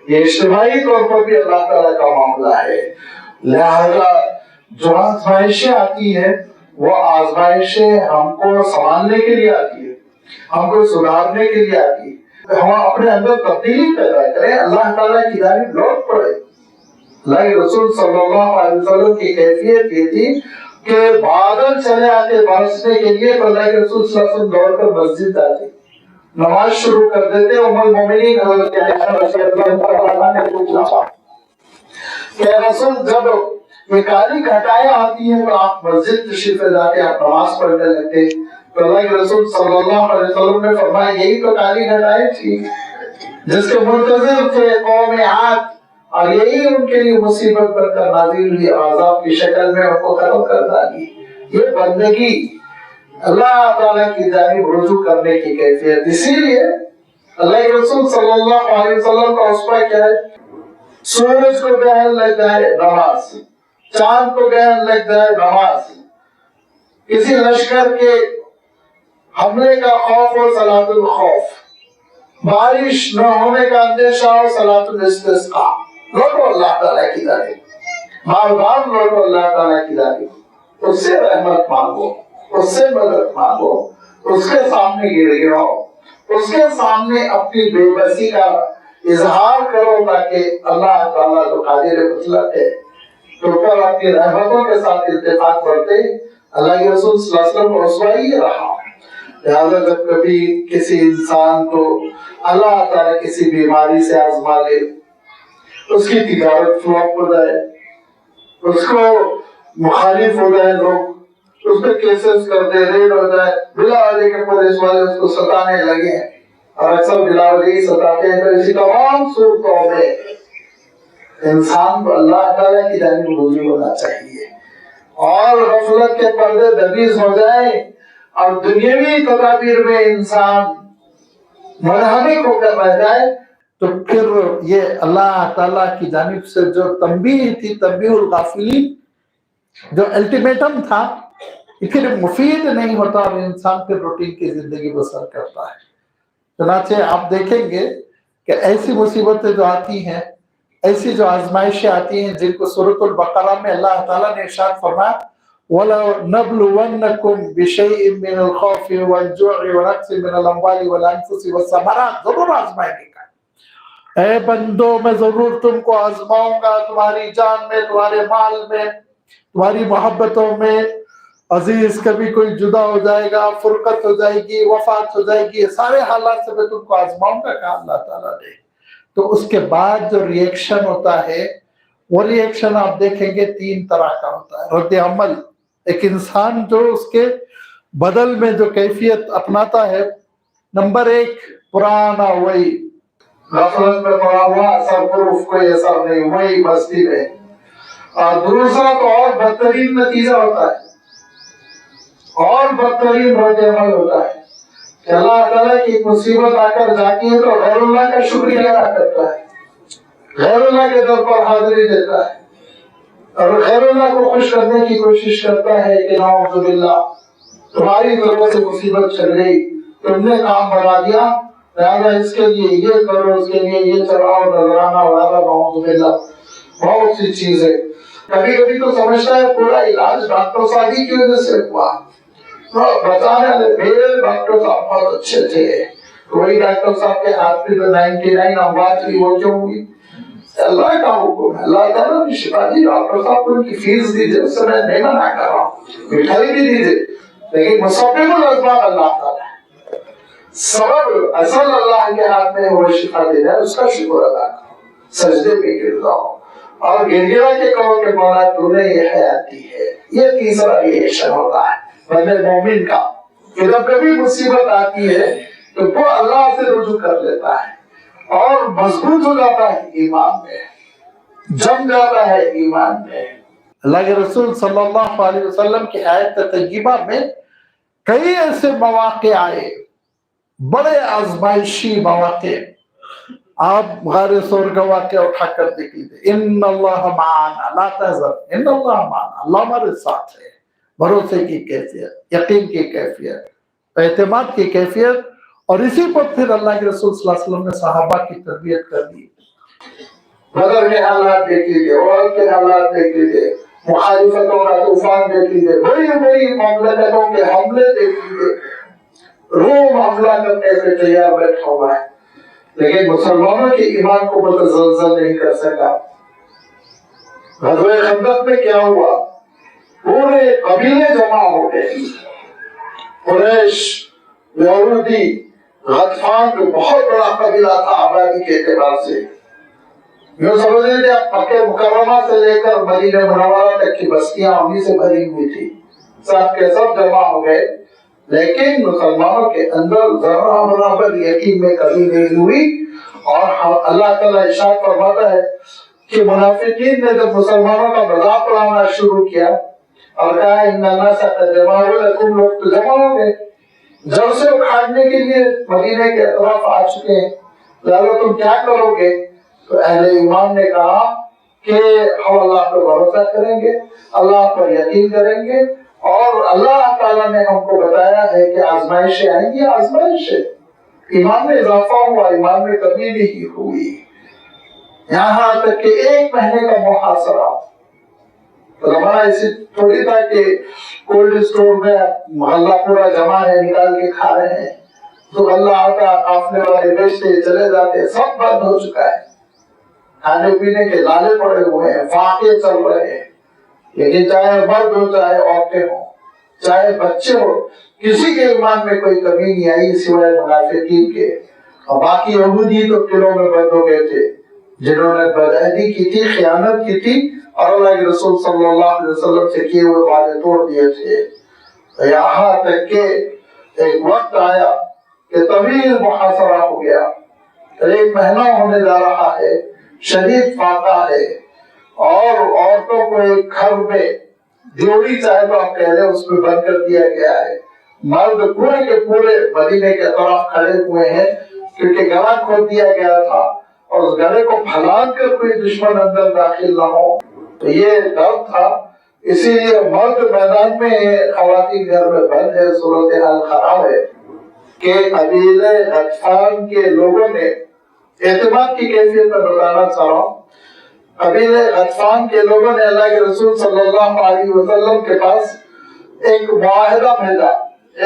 یہ اجتماعی طور پر بھی اللہ تعالیٰ کا معاملہ ہے۔ لہذا جو آزمائشیں آتی ہیں وہ آزمائشیں ہم کو سنبھالنے کے لیے آتی ہے، ہم کو سدھارنے کے لیے آتی ہے، ہم اپنے اندر تبدیلی پیدا کریں، اللہ تعالیٰ کی جانب لوٹ پڑے۔ اللہ کے رسول صلی اللہ علیہ وسلم کی کیفیت یہ تھی کہ بادل چلے آتے برسنے کے لیے تو اللہ کے رسول صلی اللہ علیہ وسلم دوڑ کر مسجد جاتے، نماز شروع کر دیتے۔ ام المومنین حضرت عائشہ رضی اللہ عنہا نے پوچھا کہ رسول جب یہ کالی گھٹائیں آتی ہیں تو آپ مسجد تشریف لے جاتے، آپ نماز پڑھنے لگتے، تو اللہ کے رسول صلی اللہ علیہ وسلم نے فرمایا یہی تو کالی گھٹائیں تھی جس کے منتظر تھے قوم عاد، اور یہی ان کے لیے مصیبت بن کر نازل ہوئی، عذاب کی شکل میں ان کو ختم کر ڈالی۔ یہ بندگی اللہ تعالیٰ کی جانب رجوع کرنے کی کیفیت۔ اسی لیے اللہ کے رسول صلی اللہ علیہ وسلم کا اسوہ کیا ہے، سورج کو گرہن لگ جائے نماز، چاند کو گرہن لگ جائے نماز، کسی لشکر کے حملے کا خوف ہو صلاۃ الخوف، بارش نہ ہونے کا اندیشہ ہو صلاۃ الاستسقاء، لوٹو اللہ تعالیٰ کی جانب، بار بار لوٹو اللہ تعالیٰ کی جانب، اس سے رحمت مانگو، اس سے مدد مانگو، اس کے سامنے گر گراؤ، اس کے سامنے اپنی بے بسی کا اظہار کرو تاکہ اللہ تعالیٰ جو قادر مطلق ہے تو پر اپنی رحمتوں کے ساتھ اتفاق برتے۔ اللہ کے رسول صلی اللہ علیہ وسلم کو اسوہ ہی رہا۔ لہذا جب کبھی کسی انسان کو اللہ تعالیٰ کسی بیماری سے آزما لے، اس کی تجارت فلاپ ہو جائے، اس کو مخالف ہو جائے، لوگ اس پہ کیسز کر دے، ریڈ ہو جائے، بلا وجہ کے پولیس والے اس کو ستانے لگے، اور اکثر بلا وجہ ہی ستاتے ہیں، تو اسی تمام صورتوں میں انسان کو اللہ تعالیٰ کی جانب رجوع ہونا چاہیے، اور غفلت کے پردے دبیز ہو جائیں اور دنیاوی تدابیر میں انسان منہمک ہو کر رہ جائے، تو پھر یہ اللہ تعالیٰ کی جانب سے جو تنبیہ تھی، تنبیہ الغافلین، جو الٹیمیٹم تھا یہ پھر مفید نہیں ہوتا اور انسان پھر روٹین کی زندگی بسر کرتا ہے۔ چنانچہ آپ دیکھیں گے کہ ایسی مصیبتیں جو آتی ہیں، ایسی جو آزمائشیں آتی ہیں جن کو سورۃ البقرہ میں اللہ تعالیٰ نے ارشاد فرمایا وَلَنَبْلُوَنَّكُمْ بِشَيْءٍ مِّنَ الْخَوْفِ وَالْجُوعِ وَنَقْصٍ مِّنَ الْأَمْوَالِ وَالْأَنفُسِ وَالثَّمَرَاتِ، ضرور آزمائیں گے۔ اے بندو میں ضرور تم کو آزماؤں گا، تمہاری جان میں، تمہارے مال میں، تمہاری محبتوں میں۔ عزیز کبھی کوئی جدا ہو جائے گا، فرقت ہو جائے گی، وفات ہو جائے گی، یہ سارے حالات سے میں تم کو آزماؤں گا، کہا اللہ تعالیٰ نے۔ تو اس کے بعد جو ری ایکشن ہوتا ہے وہ ری ایکشن آپ دیکھیں گے 3 طرح کا ہوتا ہے۔ رد عمل، ایک انسان جو اس کے بدل میں جو کیفیت اپناتا ہے، نمبر 1 پرانا وہی غفلت میں پڑا ہوا، سرپروف کوئی اثر نہیں، وہی مستی میں۔ اور دوسرا تو اور بدترین نتیجہ ہوتا ہے، اور بدترین رد عمل ہوتا ہے کہ اللہ تعالیٰ کی مصیبت آ کر جاتی ہے تو غیر اللہ کا شکریہ ادا کرتا ہے، غیر اللہ کے در پر حاضری دیتا ہے، اور غیر اللہ کو خوش کرنے کی کوشش کرتا ہے کہ نعوذ باللہ تمہاری طرف سے مصیبت چل گئی، تم نے کام بنا دیا، لہٰذا اس کے لیے یہ کرو، اس کے لیے یہ چلاؤ، نذرانہ وغیرہ، نعوذ باللہ بہت سی چیزیں۔ کبھی کبھی تو سمجھتا ہے پورا علاج ڈاکٹر صاحب کی وجہ سے ہوا، بتانے والے بھیڑ ڈاکٹر صاحب بہت اچھے تھے، وہی ڈاکٹر صاحب کے ہاتھ پہ 99 اموات کی وہ کیوں ہوئی؟ اللہ کا حکم ہے، اللہ تعالیٰ نے شفا دی، ڈاکٹر صاحب کو ان کی فیس دیجیے، اس سے میں نہیں منع کر رہا ہوں، مٹھائی بھی دیجیے، لیکن مسبب الاسباب اللہ تعالیٰ ہے، سبب اصل اللہ کے ہاتھ میں وہ شفا دے رہا ہے، اس کا شکر ادا کرو، سجدے پہ گر جاؤ اور گر گرا کے کہو کہ مولا تو نے یہ حیات دی ہے۔ یہ تیسرا ریئیکشن ہوتا ہے بندے مومن کا، کہ جب کبھی مصیبت آتی ہے تو وہ اللہ سے رجوع کر لیتا ہے اور مضبوط ہو جاتا ہے ایمان میں، جم جاتا ہے ایمان میں۔ اللہ کے رسول صلی اللہ علیہ وسلم کی آیت طیبہ میں کئی ایسے مواقع آئے، بڑے آزمائشی مواقع۔ آپ غار ثور کا واقعہ اٹھا کر دیکھ لیجیے، ان اللہ معنا لا تحزن، ان اللہ معنا، اللہ ہمارے ساتھ ہے۔ بھروسے کی کیفیت، یقین کی کیفیت، اعتماد کی کیفیت، اور اسی پر پھر اللہ کے رسول صلی اللہ علیہ وسلم نے صحابہ کی تربیت کر دی۔ بدر کے حالات دیکھ لیجیے، اور کے حالات دیکھ لیجیے، مخالفتوں کا طوفان دیکھ لیجیے، بڑی بڑی مملکتوں کے حملے دیکھ لیجیے، روم حملہ کرنے سے تیار بیٹھا ہوا ہے، لیکن مسلمانوں کے ایمان کو متزلزل نہیں کر سکا۔ غزوہ خندق میں کیا ہوا؟ پورے قبیلے جمع ہو گئے، قریش، یہودی، غطفان جو بہت بڑا قبیلہ تھا آبادی کے اعتبار سے، یوں سمجھ لیجیے آپ مکہ مکرمہ سے لے کر مدینہ منورہ تک کی بستیاں انہی سے بھری ہوئی تھی، سب کے سب جمع ہو گئے، لیکن مسلمانوں کے اندر ذرہ برابر یقین میں کمی نہیں ہوئی۔ اور اللہ تعالیٰ ارشاد فرماتا ہے کہ منافقین نے جب مسلمانوں کا مذاق اڑانا شروع کیا اور کہا ان الناس قد جمعوا لکم، لوگ تو جمع ہو گئے، جڑ سے اکھاڑنے کے لیے مدینے کے اطراف آ چکے ہیں، لہٰذا تم کیا کرو گے؟ تو اہل ایمان نے کہا کہ ہم اللہ پر بھروسہ کریں گے، اللہ پر یقین کریں گے، اور اللہ تعالیٰ نے ہم کو بتایا ہے کہ آزمائشیں آئیں گی، آزمائشیں، ایمان میں اضافہ ہوا، ایمان میں کمی نہیں ہوئی، یہاں تک کہ 1 مہینے کا محاصرہ۔ تو ہمارا ایسی تھوڑی تھا کہ کولڈ اسٹور میں محلہ پورا جمع ہے، نکال کے کھا رہے ہیں، تو غلہ آتا، قافلے والے بیچتے چلے جاتے، سب بند ہو چکا ہے، کھانے پینے کے لالے پڑے ہوئے ہیں، فاقے چل رہے ہیں، لیکن چاہے مرد ہو، چاہے عورتیں ہوں، چاہے بچے ہو، کسی کے ایمان میں کوئی کمی نہیں آئی سوائے منافقین کے، اور باقی یہودی تو قلعوں میں بند ہو گئے تھے جنہوں نے بدعہدی کی تھی، خیانت کی تھی، اور اللہ کے رسول صلی اللہ علیہ وسلم سے کیے ہوئے وعدے توڑ دیے تھے۔ یہاں تک کہ ایک وقت آیا کہ طویل محاصرہ ہو گیا، 1 مہینہ ہونے جا رہا ہے، شدید فاقہ ہے، اور عورتوں کو ایک گھر میں ڈیوڑی چاہے تو آپ کہہ لیں اس میں بند کر دیا گیا ہے، مرد پورے کے پورے مدینے کے طرف کھڑے ہوئے ہیں کیونکہ گڑھا کھود دیا گیا تھا، اور اس گڑھے کو پھلان کر کوئی دشمن اندر داخل نہ ہو، تو یہ ڈر تھا اسی لیے مرد میدان میں خواتین گھر میں بند ہے، صورتحال خراب ہے کہ قبیلہ غطفان کے لوگوں نے اعتماد کی کیفیت میں بتانا چاہ رہا ہوں، قبیلہ غطفان کے لوگوں نے اللہ کے رسول صلی اللہ علیہ وسلم کے پاس ایک معاہدہ بھیجا،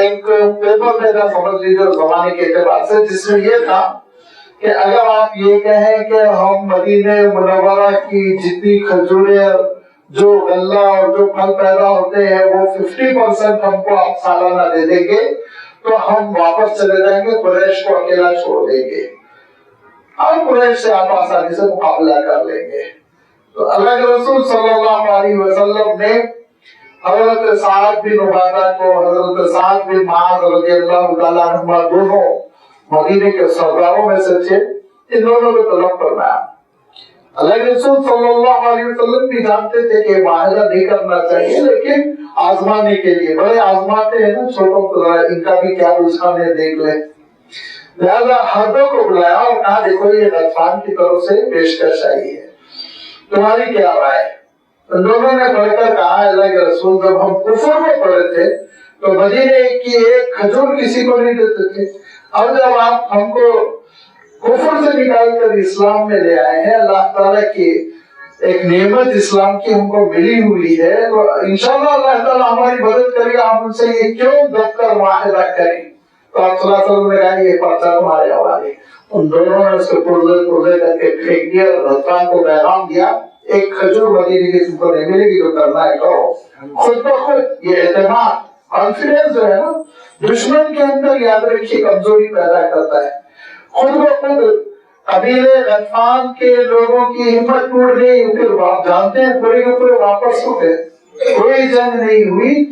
ایک پیپر بھیجا سمجھ لیجیے زمانے کے اعتبار سے، جس میں یہ تھا کہ اگر آپ یہ کہیں کہ ہم مدینہ منورہ کی جتنی کھجوریں جو غلہ اور جو پھل پیدا ہوتے ہیں وہ 50% ہم کو آپ سالانہ دے دیں گے تو ہم واپس چلے جائیں گے، قریش کو اکیلا چھوڑ دیں گے اور قریش سے آپ آسانی سے مقابلہ کر لیں گے۔ تو اللہ کے رسول صلی اللہ علیہ وسلم نے حضرت سعد بن عبادہ کو، حضرت سعد بن معاذ رضی اللہ تعالیٰ عنہ، دونوں مدینے کے سرداروں میں سے تھے، ان دونوں کو طلب فرمایا۔ اللہ کے رسول صلی اللہ علیہ وسلم بھی جانتے تھے کہ معاہدہ نہیں کرنا چاہیے، لیکن آزمانے کے لیے بڑے آزماتے ہیں نا چھوٹوں کو، ان کا بھی کیا رجحان ہے دیکھ لیں، لہذا ہردوں کو بلایا اور کہا دیکھو یہ غطفان کی طرف سے پیشکش آئی ہے، تمہاری کیا رائے؟ ان دونوں نے پڑھ کر کہا اللہ کے رسول جب ہم کفر میں پڑے تھے تو مدینے کی ایک کھجور کسی کو نہیں دیتے تھے، اب جب آپ ہم کو کفر سے نکال کر اسلام میں لے آئے ہیں، اللہ تعالیٰ کی ایک نعمت اسلام کی ہم کو ملی ہوئی ہے، تو انشاءاللہ اللہ تعالیٰ ہماری مدد کرے گا، ہم ان سے یہ کیوں دب کر معاہدہ کریں؟ تو آپ صلی اللہ علیہ وسلم نے کہا یہ پرچہ تمہارے حوالے۔ ان دونوں نے اس کو پرزے کر کے پھینک دیا، غطفان کو پیغام دیا ایک کھجور مدینے کی تم کو نہیں ملے گی، جو کرنا ہے کرو۔ خود بخود یہ اعتماد، کانفیڈنس جو ہے نا، دشمن کے اندر یاد رکھیے کمزوری پیدا کرتا ہے۔ خود بخود قبیلے غطفان کے لوگوں کی ہمت ٹوٹ گئی، پھر آپ جانتے ہیں پورے کے پورے واپس ہو گئے، کوئی جنگ نہیں ہوئی،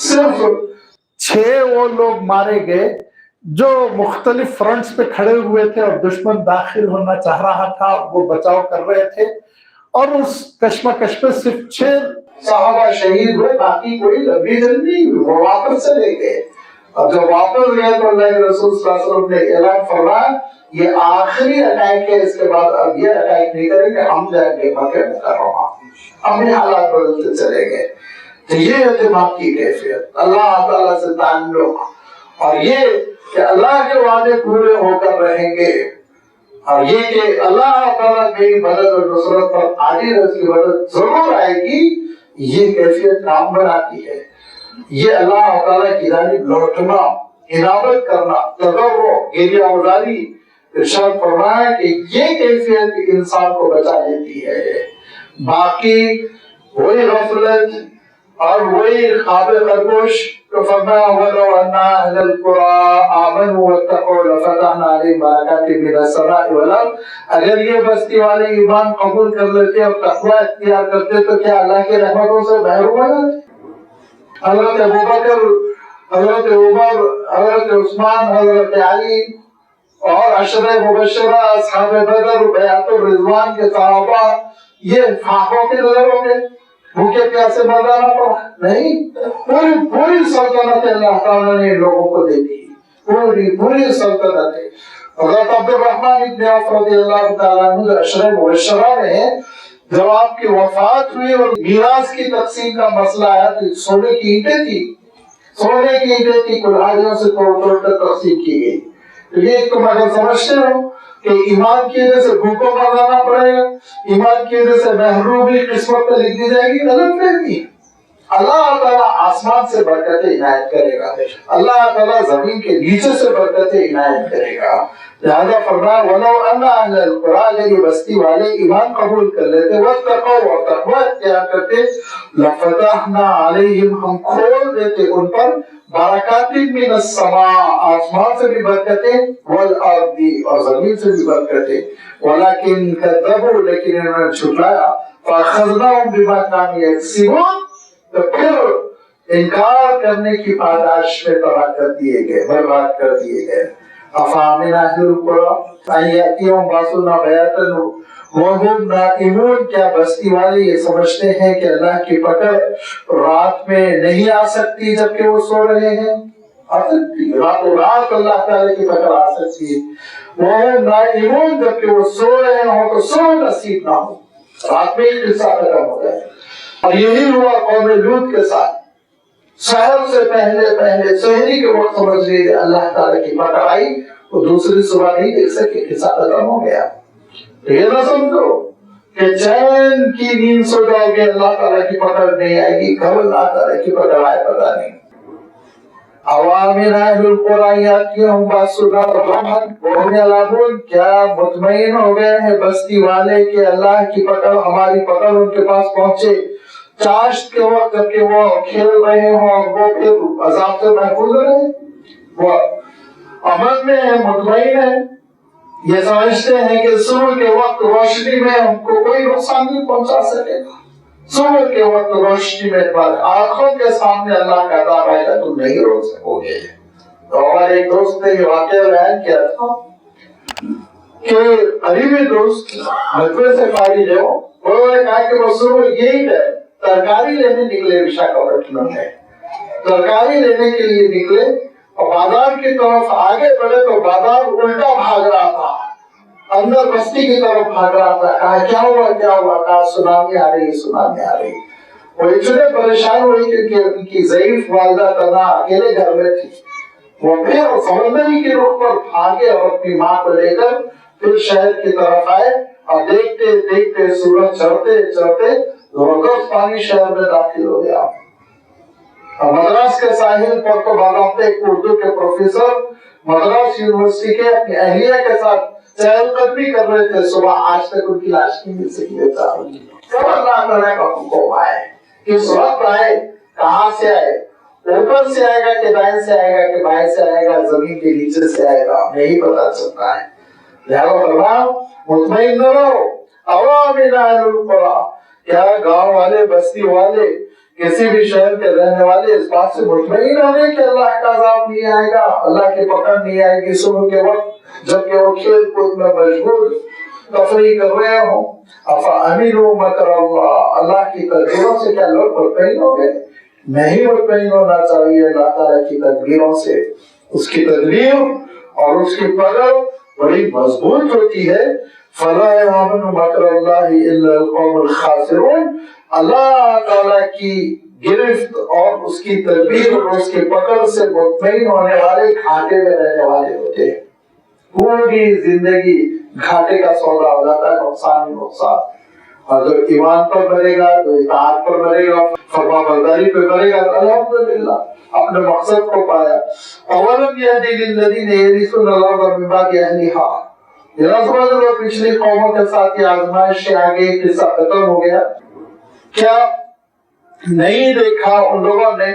صرف 6 وہ لوگ مارے گئے جو مختلف فرنٹس پہ کھڑے ہوئے تھے اور دشمن داخل ہونا چاہ رہا تھا، وہ بچاؤ کر رہے تھے، اور اس کشمکش پہ صرف 6 صحابہ شہید ہوئے، باقی کوئی لمبی جنگ نہیں ہوئی، وہ واپس چلے گئے۔ اور جب واپس گئے تو اللہ کے رسول صلی اللہ علیہ وسلم نے اعلان فرمایا یہ آخری اٹیک ہے، اس کے بعد اب یہ اٹیک نہیں کریں گے، ہم جائیں گے مکہ مکرمہ۔ اپنے حالات بدلتے چلے گئے۔ تو یہ اعتماد کی کیفیت، اللہ تعالیٰ سے تعلق، اور یہ کہ اللہ کے وعدے پورے ہو کر رہیں گے، اور یہ کہ اللہ تعالیٰ میری مدد اور نصرت پر عاجز ہے، اس کی مدد ضرور آئے گی، یہ کیفیت کام بناتی ہے۔ یہ اللہ تعالیٰ کی جانب لوٹنا، عنابت کرنا، تضرع، گریہ گزاری، ارشاد فرمایا کہ یہ کیفیت انسان کو بچا لیتی ہے۔ باقی وہی غفلت اور وہی خواب خرگوش تو فرمایا وَلَوْ أَنَّ أَهْلَ الْقُرَىٰ آمَنُوا وَاتَّقُوا لَفَتَحْنَا عَلَيْهِمْ بَرَكَاتٍ مِّنَ السَّمَاءِ وَالْأَرْضِ، اگر یہ بستی والے ایمان قبول کر لیتے اور تقوی اختیار کرتے تو کیا اللہ کی رحمتوں سے محروم ہو جاتے؟ حضرت ابوبکر، حضرت عمر، حضرت عثمان، حضرت علی اور عشرہ مبشرہ، اصحاب بدر، بیعت الرضوان کے صحابہ، یہ فاقوں کے نظر ہو گئے، بھوکے پیاسے مردانہ پڑا نہیں، پوری سلطنت اللہ تعالیٰ نے لوگوں کو دے دی، پوری سلطنت۔ حضرت عبد الرحمن ابن عوف رضی اللہ تعالیٰ عنہ عشرہ مبشرہ میں جب آپ کی وفات ہوئی اور میراث کی تقسیم کا مسئلہ آیا تو سونے کی اینٹیں تھی، کلہاڑیوں سے توڑ کر تقسیم کی گئی۔ تو یہ تم اگر سمجھتے ہو کہ ایمان کی وجہ سے بھوکوں مرانا پڑے گا، ایمان کی وجہ سے محرومی قسمت پہ لکھ دی جائے گی، غلط فہمی۔ اللہ تعالیٰ آسمان سے برکتیں عنایت کرے گا، اللہ تعالیٰ زمین کے نیچے سے برکتیں عنایت کرے گا۔ لہذا فرمایا وَلَوْ أَنَّ أَهْلَ الْقُرَىٰ، اگر یہ بستی والے ایمان قبول کر لیتے، وَاتَّقَوْا، اور تقوی اختیار کرتے، لَفَتَحْنَا عَلَيْهِمْ، ہم کھول دیتے ان پر برکات من السماء، آسمان سے بھی برکتیں، والارض، اور زمین سے بھی برکتیں، ولیکن کذبوا، لیکن انہوں نے جھٹلایا، فاخذناہم بما کانوا یکسبون، تو پھر انکار کرنے کی پاداش میں تباہ کر دیے گئے، برباد کر دیے گئے۔ افامن اہل القرى ان یاتیہم باسنا بیاتا وہم نائمون، کیا بستی والے یہ سمجھتے ہیں کہ اللہ کی پکڑ رات میں نہیں آ سکتی جبکہ وہ سو رہے ہیں؟ آ سکتی، راتوں رات اللہ تعالیٰ کی پکڑ آ سکتی ہے۔ وہم نائمون، جبکہ وہ سو رہے ہوں تو سو نصیب نہ ہو، رات میں ہی قصہ ختم ہو جائے۔ اور یہی ہوا قوم لوط کے ساتھ. سحر سے پہلے سحری کے وقت سمجھ لیجیے اللہ تعالیٰ کی پکڑ آئی تو دوسری صبح نہیں دیکھ سکے، قصہ ختم ہو گیا. یہ نہ سمجھو کہ چین کی نیند سو جاؤ گے اللہ تعالیٰ کی پکڑ نہیں آئے گی. کب اللہ تعالیٰ کی پکڑ آئے پتہ نہیں. عوامر اہل القرآن یاتیہم باسنا ضحا وهم یلعبون، کیا مطمئن ہو گئے ہیں بستی والے کہ اللہ کی پکڑ، ہماری پکڑ ان کے پاس پہنچے چاشت کے وقت جبکہ وہ کھیل رہے ہوں اور وہ پھر عذاب سے محفوظ رہے. وہ امن میں ہے، مطمئن ہے، یہ سمجھتے ہیں کہ صبح کے وقت روشنی میں ہم کو کوئی نقصان نہیں پہنچا سکے گا. صبح کے وقت روشنی میں آنکھوں کے سامنے اللہ کا عذاب آئے گا، تم نہیں روک سکو گے. تو ہمارے ایک دوست نے یہ واقعہ بیان کیا تھا کہ قریبی دوست مدرسے سے فارغ ہے، انہوں نے کہا کہ وہ صبح یہی ہے ترکاری لینے نکلے وشاکھاپٹنم میں. ترکاری لینے کے لیے نکلے اور بازار کی طرف آگے بڑھے تو بازار الٹا بھاگ رہا تھا، اندر بستی کی طرف بھاگ رہا تھا. کہا کیا ہوا کیا ہوا؟ کہا سونامی آ رہی سونامی آ رہی. وہ اتنے پریشان ہوئی کیونکہ ان کی ضعیف والدہ تنہا اکیلے گھر میں تھی. وہ پھر سمندری کے رخ پر بھاگے اور اپنی ماں کو لے کر پھر شہر کی طرف آئے اور دیکھتے دیکھتے سورج چڑھتے چڑھتے زبردست پانی شہر میں داخل ہو گیا. مدراس کے ساحل پر تو باضابطہ ایک اردو کے پروفیسر مدراس یونیورسٹی کے اپنی اہلیہ کے ساتھ چہل قدمی کر رہے تھے. صبح آج تک ان کی لاش نہیں مل سکی. کب اللہ تعالیٰ کا حکم آئے، کس وقت آئے، کہاں سے آئے، اوپر سے آئے گا کہ دائیں سے آئے گا کہ بائیں سے آئے گا، زمین کے نیچے سے آئے گا، نہیں پتا چلتا ہے. لہذا فرمایا مطمئن نہ رہو. عوامر اہل القرى، کیا گاؤں والے بستی والے کسی بھی شہر کے رہنے والے اس بات سے مطمئن رہے کہ اللہ کا عذاب نہیں آئے گا، اللہ کی پکڑ نہیں آئے گی صبح کے وقت جبکہ وہ کھیل کود میں مشغول تفریح کر رہے ہوں. افامنوا مکر اللہ، اللہ کی تدبیروں سے کیا لوگ مطمئن ہو گئے؟ نہیں مطمئن ہونا چاہیے اللہ تعالیٰ کی تدبیروں سے. اس کی تدبیر اور اس کی پکڑ بڑی مضبوط ہوتی ہے. فلا یامن مکر اللہ الا القوم الخاسرون، اللہ تعالیٰ کی گرفت اور اس کی تدبیر اور اس کی پکڑ سے مطمئن ہونے والے گھاٹے میں رہنے والے ہوتے ہیں. پوری زندگی گھاٹے کا سودا ہو جاتا ہے، نقصان ہی نقصان. اور جو ایمان پر بڑھے گا، جو اطاعت پر بڑھے گا، فرما برداری پہ بڑھے گا، الحمدللہ اپنے مقصد کو پایا. اولم یہدی للذین یرثون الارض من بعد اہلہا، یہ سمجھ لو پچھلی قوموں کے ساتھ یہ آزمائش سے آگے قصہ ختم ہو گیا. کیا نہیں دیکھا ان لوگوں نے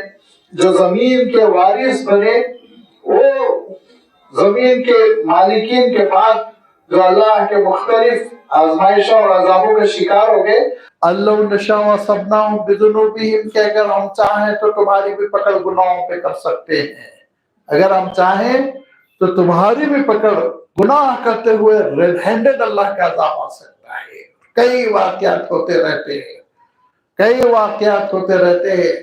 جو زمین کے وارث بنے، وہ زمین کے مالکین کے بعد جو اللہ کے مختلف آزمائشوں اور عذابوں میں شکار ہو گئے. اللہ نشاء وصبناہم بذنوبہم، کہ اگر ہم چاہیں تو تمہاری بھی پکڑ گناہوں پہ کر سکتے ہیں. اگر ہم چاہیں تو تمہاری بھی پکڑ گناہ کرتے ہوئے ریڈ ہینڈڈ اللہ کا عذاب آ سکتا ہے. کئی واقعات ہوتے رہتے ہیں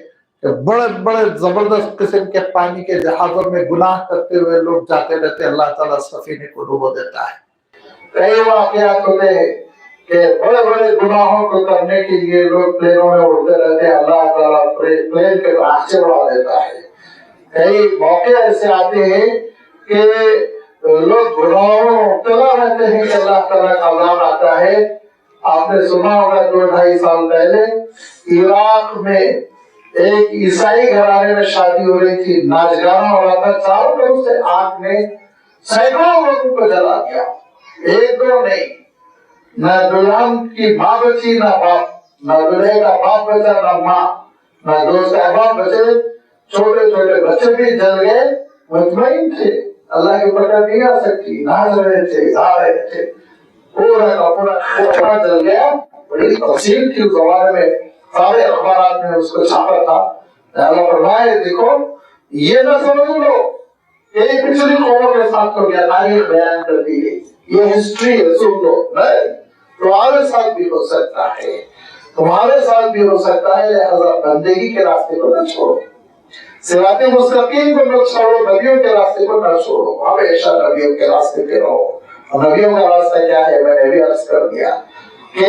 کہ بڑے بڑے زبردست قسم کے پانی کے جہازوں میں گناہ کرتے ہوئے لوگ جاتے رہتے، اللہ تعالیٰ سفینے کو ڈبو دیتا ہے. کئی واقعات ہوتے ہیں کہ بڑے بڑے گناہوں کو کرنے کے لیے لوگ پلینوں میں اڑتے رہتے ہیں، اللہ تعالیٰ پلین کے راستے اڑا دیتا ہے. کئی موقع ایسے آتے ہیں کہ لوگ گناہوں میں مبتلا رہتے ہیں کہ اللہ تعالیٰ کا عذاب آتا ہے. آپ نے سنا ہوگا 2-2.5 سال پہلے عراق میں ایک عیسائی گھرانے میں شادی ہو رہی تھی، ناچ گانا ہو رہا تھا، چاروں طرف سے آگ نے سینکڑوں لوگوں کو جلا دیا. ایک دو نہیں، نہ دلہن کی ماں بچی نہ باپ، نہ دلہے کا باپ بچا نہ ماں، نہ دوست احباب بچے، چھوٹے چھوٹے بچے بھی جل گئے. مطمئن تھے اللہ کی پکڑ نہیں آ سکتی، ناچ رہے تھے، گا رہے تھے، پورا کا پورا جل گیا. بڑی تفصیل تھی اس زمانے میں، سارے اخبارات میں اس کو چھاپا تھا. اللہ فرمائے دیکھو یہ نہ سمجھ لو کہ یہ پچھلی قوموں کے ساتھ ہو گیا، تاریخ بیان کرتی ہے، یہ ہسٹری ہے، سن لو. نہیں، تمہارے ساتھ بھی ہو سکتا ہے، تمہارے ساتھ بھی ہو سکتا ہے. لہذا بندگی کے راستے کو نہ چھوڑو، صراط مستقیم کو نہ چھوڑو، نبیوں کے راستے کو نہ چھوڑو، ہمیشہ نبیوں کے راستے پہ رہو. نبیوں کا راستہ کیا ہے؟ میں نے بھی عرض کر دیا کہ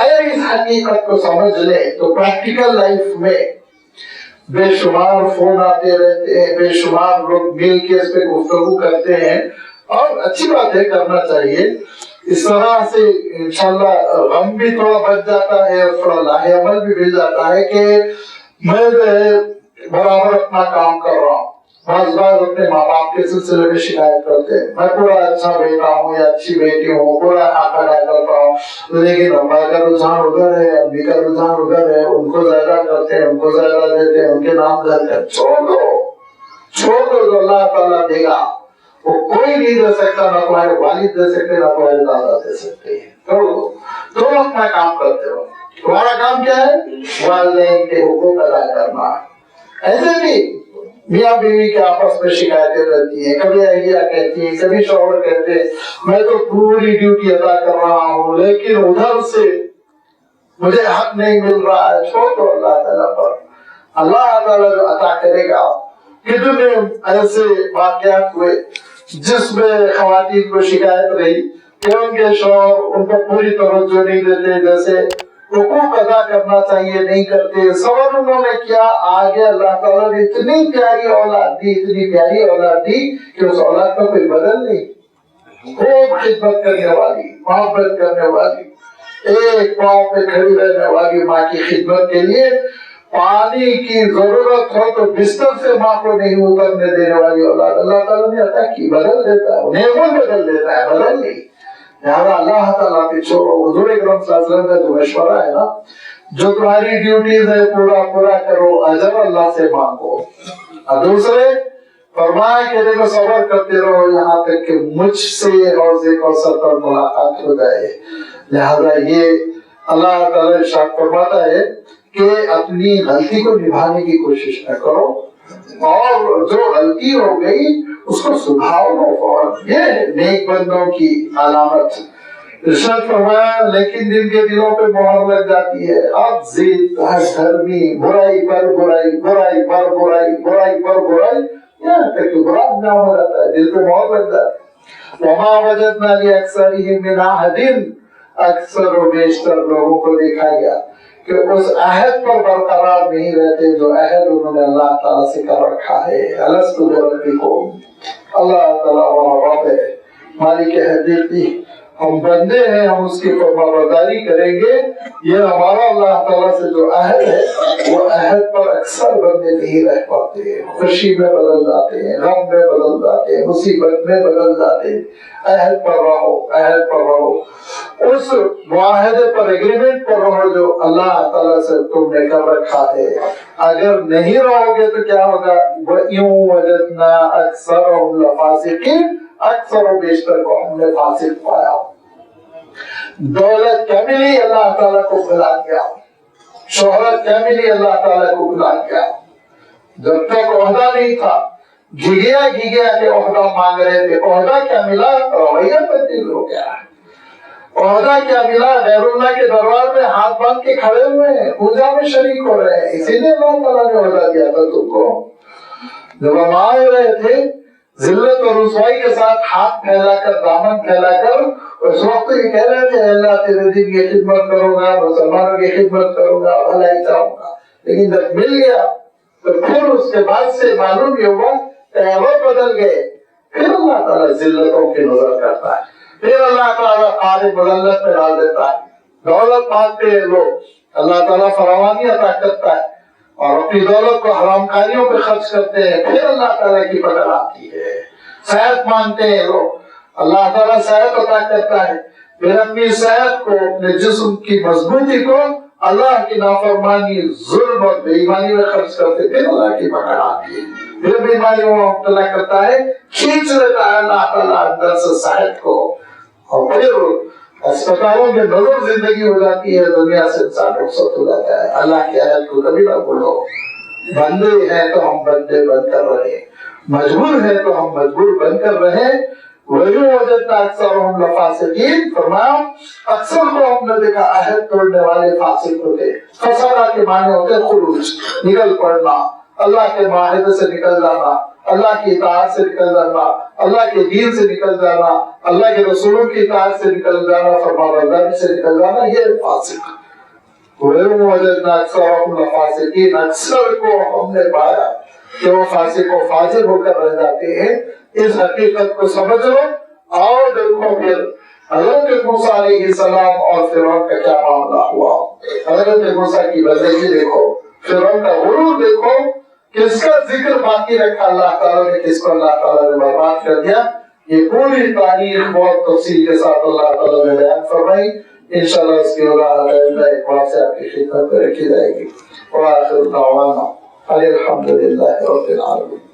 اگر اس حقیقت کو سمجھ لیں تو پریکٹیکل لائف میں بے شمار فون آتے رہتے ہیں، بے شمار لوگ مل کے اس پہ گفتگو کرتے ہیں، اور اچھی بات ہے، کرنا چاہیے۔ اس طرح سے انشاءاللہ غم بھی تھوڑا بچ جاتا ہے اور تھوڑا لاہ عمل بھی مل جاتا ہے کہ میں جو ہے برابر اپنا کام کر رہا ہوں۔ بعض اپنے ماں باپ کے سلسلے میں شکایت کرتے ہیں، میں پورا اچھا بیٹا ہوں یا اچھی بیٹی ہوں، پورا حق ادا کرتا ہوں، لیکن ابا کا رجحان ادھر ہے، امی کا رجحان ادھر ہے، ان کو زیادہ کرتے ہیں، ان کو زیادہ دیتے ہیں، ان کے نام کرتے ہیں۔ چھوڑ دو جو اللہ تعالیٰ دے گا وہ کوئی نہیں دے سکتا، نہ تمہارے والد دے سکتے، نہ تمہارے دادا دے سکتے ہیں۔ چھوڑ دو، تم اپنا کام کرتے ہو۔ تمہارا کام کیا ہے؟ والدین کے حقوق ادا کرنا۔ ایسے بھی میاں بیوی کے آپس میں شکایتیں رہتی ہیں، کبھی اہلیہ کہتی ہیں، کبھی شوہر کہتے ہیں میں تو پوری ڈیوٹی ادا کر رہا ہوں لیکن ادھر سے مجھے حق نہیں مل رہا ہے۔ چھوڑ دو اللہ تعالیٰ پر، اللہ تعالیٰ جو عطا کرے گا۔ کتنے ایسے واقعات ہوئے جس میں خواتین کو شکایت رہی کہ ان کے شوہر ان کو پوری توجہ نہیں دیتے، جیسے حقوق ادا کرنا چاہیے نہیں کرتے۔ صبر انہوں نے کیا، آگے اللہ تعالیٰ نے اتنی پیاری اولاد دی، اتنی پیاری اولاد دی کہ اس اولاد کا کوئی بدل نہیں، خوب خدمت کرنے والی، محبت کرنے والی، ایک پاؤں پہ کھڑی رہنے والی، ماں کی خدمت کے لیے پانی کی ضرورت ہو تو بستر سے ماں کو نہیں اترنے دینے والی اولاد اللہ تعالیٰ نے عطا کی۔ بدل دیتا ہے، نعمت بدل دیتا ہے، بدل نہیں۔ لہٰذا اللہ تعالیٰ پہ چھوڑو۔ حضور اکرم صلی اللہ علیہ وسلم کا جو مشورہ ہے نا، جو تمہاری ڈیوٹیز ہے پورا کرو، اجر اللہ سے مانگو۔ اور دوسرے فرمایا کہ دیکھو صبر کرتے رہو یہاں تک کہ مجھ سے حوض کوثر پر ملاقات ہو جائے۔ لہذا یہ اللہ تعالیٰ ارشاد فرماتا ہے کہ اپنی غلطی کو نبھانے کی کوشش نہ کرو، اور جو غلطی ہو گئی اس کو سدھارو فوراً۔ یہ نیک بندوں کی علامت۔ ارشاد فرمایا لیکن جن کے دلوں پہ مہر لگ جاتی ہے، اب ضد، دھرمی، برائی پر برائی، برائی پر برائی، برائی پر برائی، یہاں تک کہ برا انجام ہو جاتا ہے، دل پہ مہر لگ جاتی ہے۔ وما وجدنا لأکثرهم من عہد، اکثر و بیشتر لوگوں کو دیکھا گیا کہ اس عہد پر برقرار نہیں رہتے جو عہد انہوں نے اللہ تعالیٰ سے کر رکھا ہے۔ الست بربکم، اللہ تعالیٰ ہمارا رب ہے، مالک حقیقی، ہم بندے ہیں، ہم اس کی فرما برداری کریں گے۔ یہ ہمارا اللہ تعالیٰ سے جو عہد ہے وہ عہد پر اکثر بندے نہیں رہ پاتے، خوشی میں بدل جاتے ہیں، غم میں بدل جاتے ہیں، مصیبت میں بدل جاتے ہیں۔ عہد پر رہو، عہد پر رہو، اس معاہدے پر، ایگریمنٹ پر رہو جو اللہ تعالیٰ سے تم نے کر رکھا ہے۔ اگر نہیں رہو گے تو کیا ہوگا؟ وَإِن وَجَدْنَا أَكْثَرَهُمْ لَفَاسِقِينَ، اکثر و بیشتر کو ہم نے فاسق پایا۔ دولت کیا ملی؟ اللہ تعالیٰ کو بھلا دیا۔ شہرت کیا ملی؟ اللہ تعالیٰ کو بھلا دیا۔ جب تک عہدہ نہیں تھا گھگیا کے عہدہ مانگ رہے تھے، عہدہ کیا ملا؟ رویہ تبدیل ہو گیا۔ عہدہ کیا ملا؟ غیر اللہ کے دربار میں ہاتھ باندھ کے کھڑے ہوئے ہیں، پوجا میں شریک ہو رہے ہیں۔ اسی لیے اللہ تعالیٰ نے عہدہ دیا تھا تم کو۔ جب ہم آ رہے تھے ذلت اور رسوائی کے ساتھ ہاتھ پھیلا کر، دامن پھیلا کر، اس وقت یہ کہہ رہے تھے اللہ تیرے دین کی خدمت کروں گا، مسلمانوں کی خدمت کروں گا، بھلائی چاہوں گا۔ لیکن جب مل گیا تو پھر اس کے بعد سے معلوم یہ ہوا تہوار بدل گئے۔ پھر اللہ تعالیٰ ذلتوں کی نظر کرتا ہے، پھر اللہ تعالیٰ قالب مذلت میں ڈال دیتا ہے۔ دولت مانگتے ہیں لوگ، اللہ تعالیٰ فراوانی عطا کرتا ہے، اور اپنی دولت کو حرام کاریوں پہ خرچ کرتے ہیں، پھر اللہ تعالیٰ کی پکڑ آتی ہے۔ صحت مانگتے ہیں لوگ، اللہ تعالیٰ صحت عطا کرتا ہے، پھر اپنی صحت کو، اپنے جسم کی مضبوطی کو اللہ کی نافرمانی، ظلم اور بے ایمانی میں خرچ کرتے، پھر اللہ کی پکڑ آتی ہے، پھر بیماریوں میں مبتلا کرتا ہے، کھینچ لیتا ہے اللہ تعالیٰ اندر سے صحت کو، اور پھر اسپتالوں میں نظر زندگی ہو جاتی ہے، دنیا سے انسان رخصت ہو جاتا ہے۔ اللہ کے عہد کو کبھی نہ بھولو۔ بندے ہیں تو ہم بندے بن کر رہے، مجبور ہیں تو ہم مجبور بن کر رہے۔ وَإِن وَجَدْنَا أَكْثَرَهُمْ لَفَاسِقِينَ، فرمایا اکثر کو ہم نے دیکھا عہد توڑنے والے فاسق ہوتے۔ فسادہ کے معنی ہوتے خروج، نکل پڑنا، اللہ کے معاہدے سے نکل جانا، اللہ کی اطاعت سے نکل جانا، اللہ کے دین سے نکل جانا، اللہ کے رسولوں کی اطاعت سے نکل جانا، فرمانبرداری سے نکل جانا، یہ فاسق۔ وَوَجَدْنَا أَكْثَرَهُمْ لَفَاسِقِينَ، اکثر کو ہم نے پایا کہ وہ فاسق و فاجر ہو کر رہ جاتے ہیں۔ اس حقیقت کو سمجھ لو، آؤ دیکھو پھر حضرت موسیٰ علیہ السلام اور فرعون کا کیا معاملہ ہوا۔ حضرت موسیٰ کی بندگی دیکھو، فرعون کا غرور دیکھو، کس کا ذکر باقی رکھا اللہ تعالیٰ نے، کس کو اللہ تعالیٰ نے برباد کر دیا۔ یہ پوری تاریخ بہت تفصیل کے ساتھ اللہ تعالیٰ نے بیان فرمائی، انشاءاللہ اس کی وضاحت ایک بار سے آپ کی خدمت میں رکھی جائے گی۔ وآخر دعوانا الحمدللہ رب العالمین۔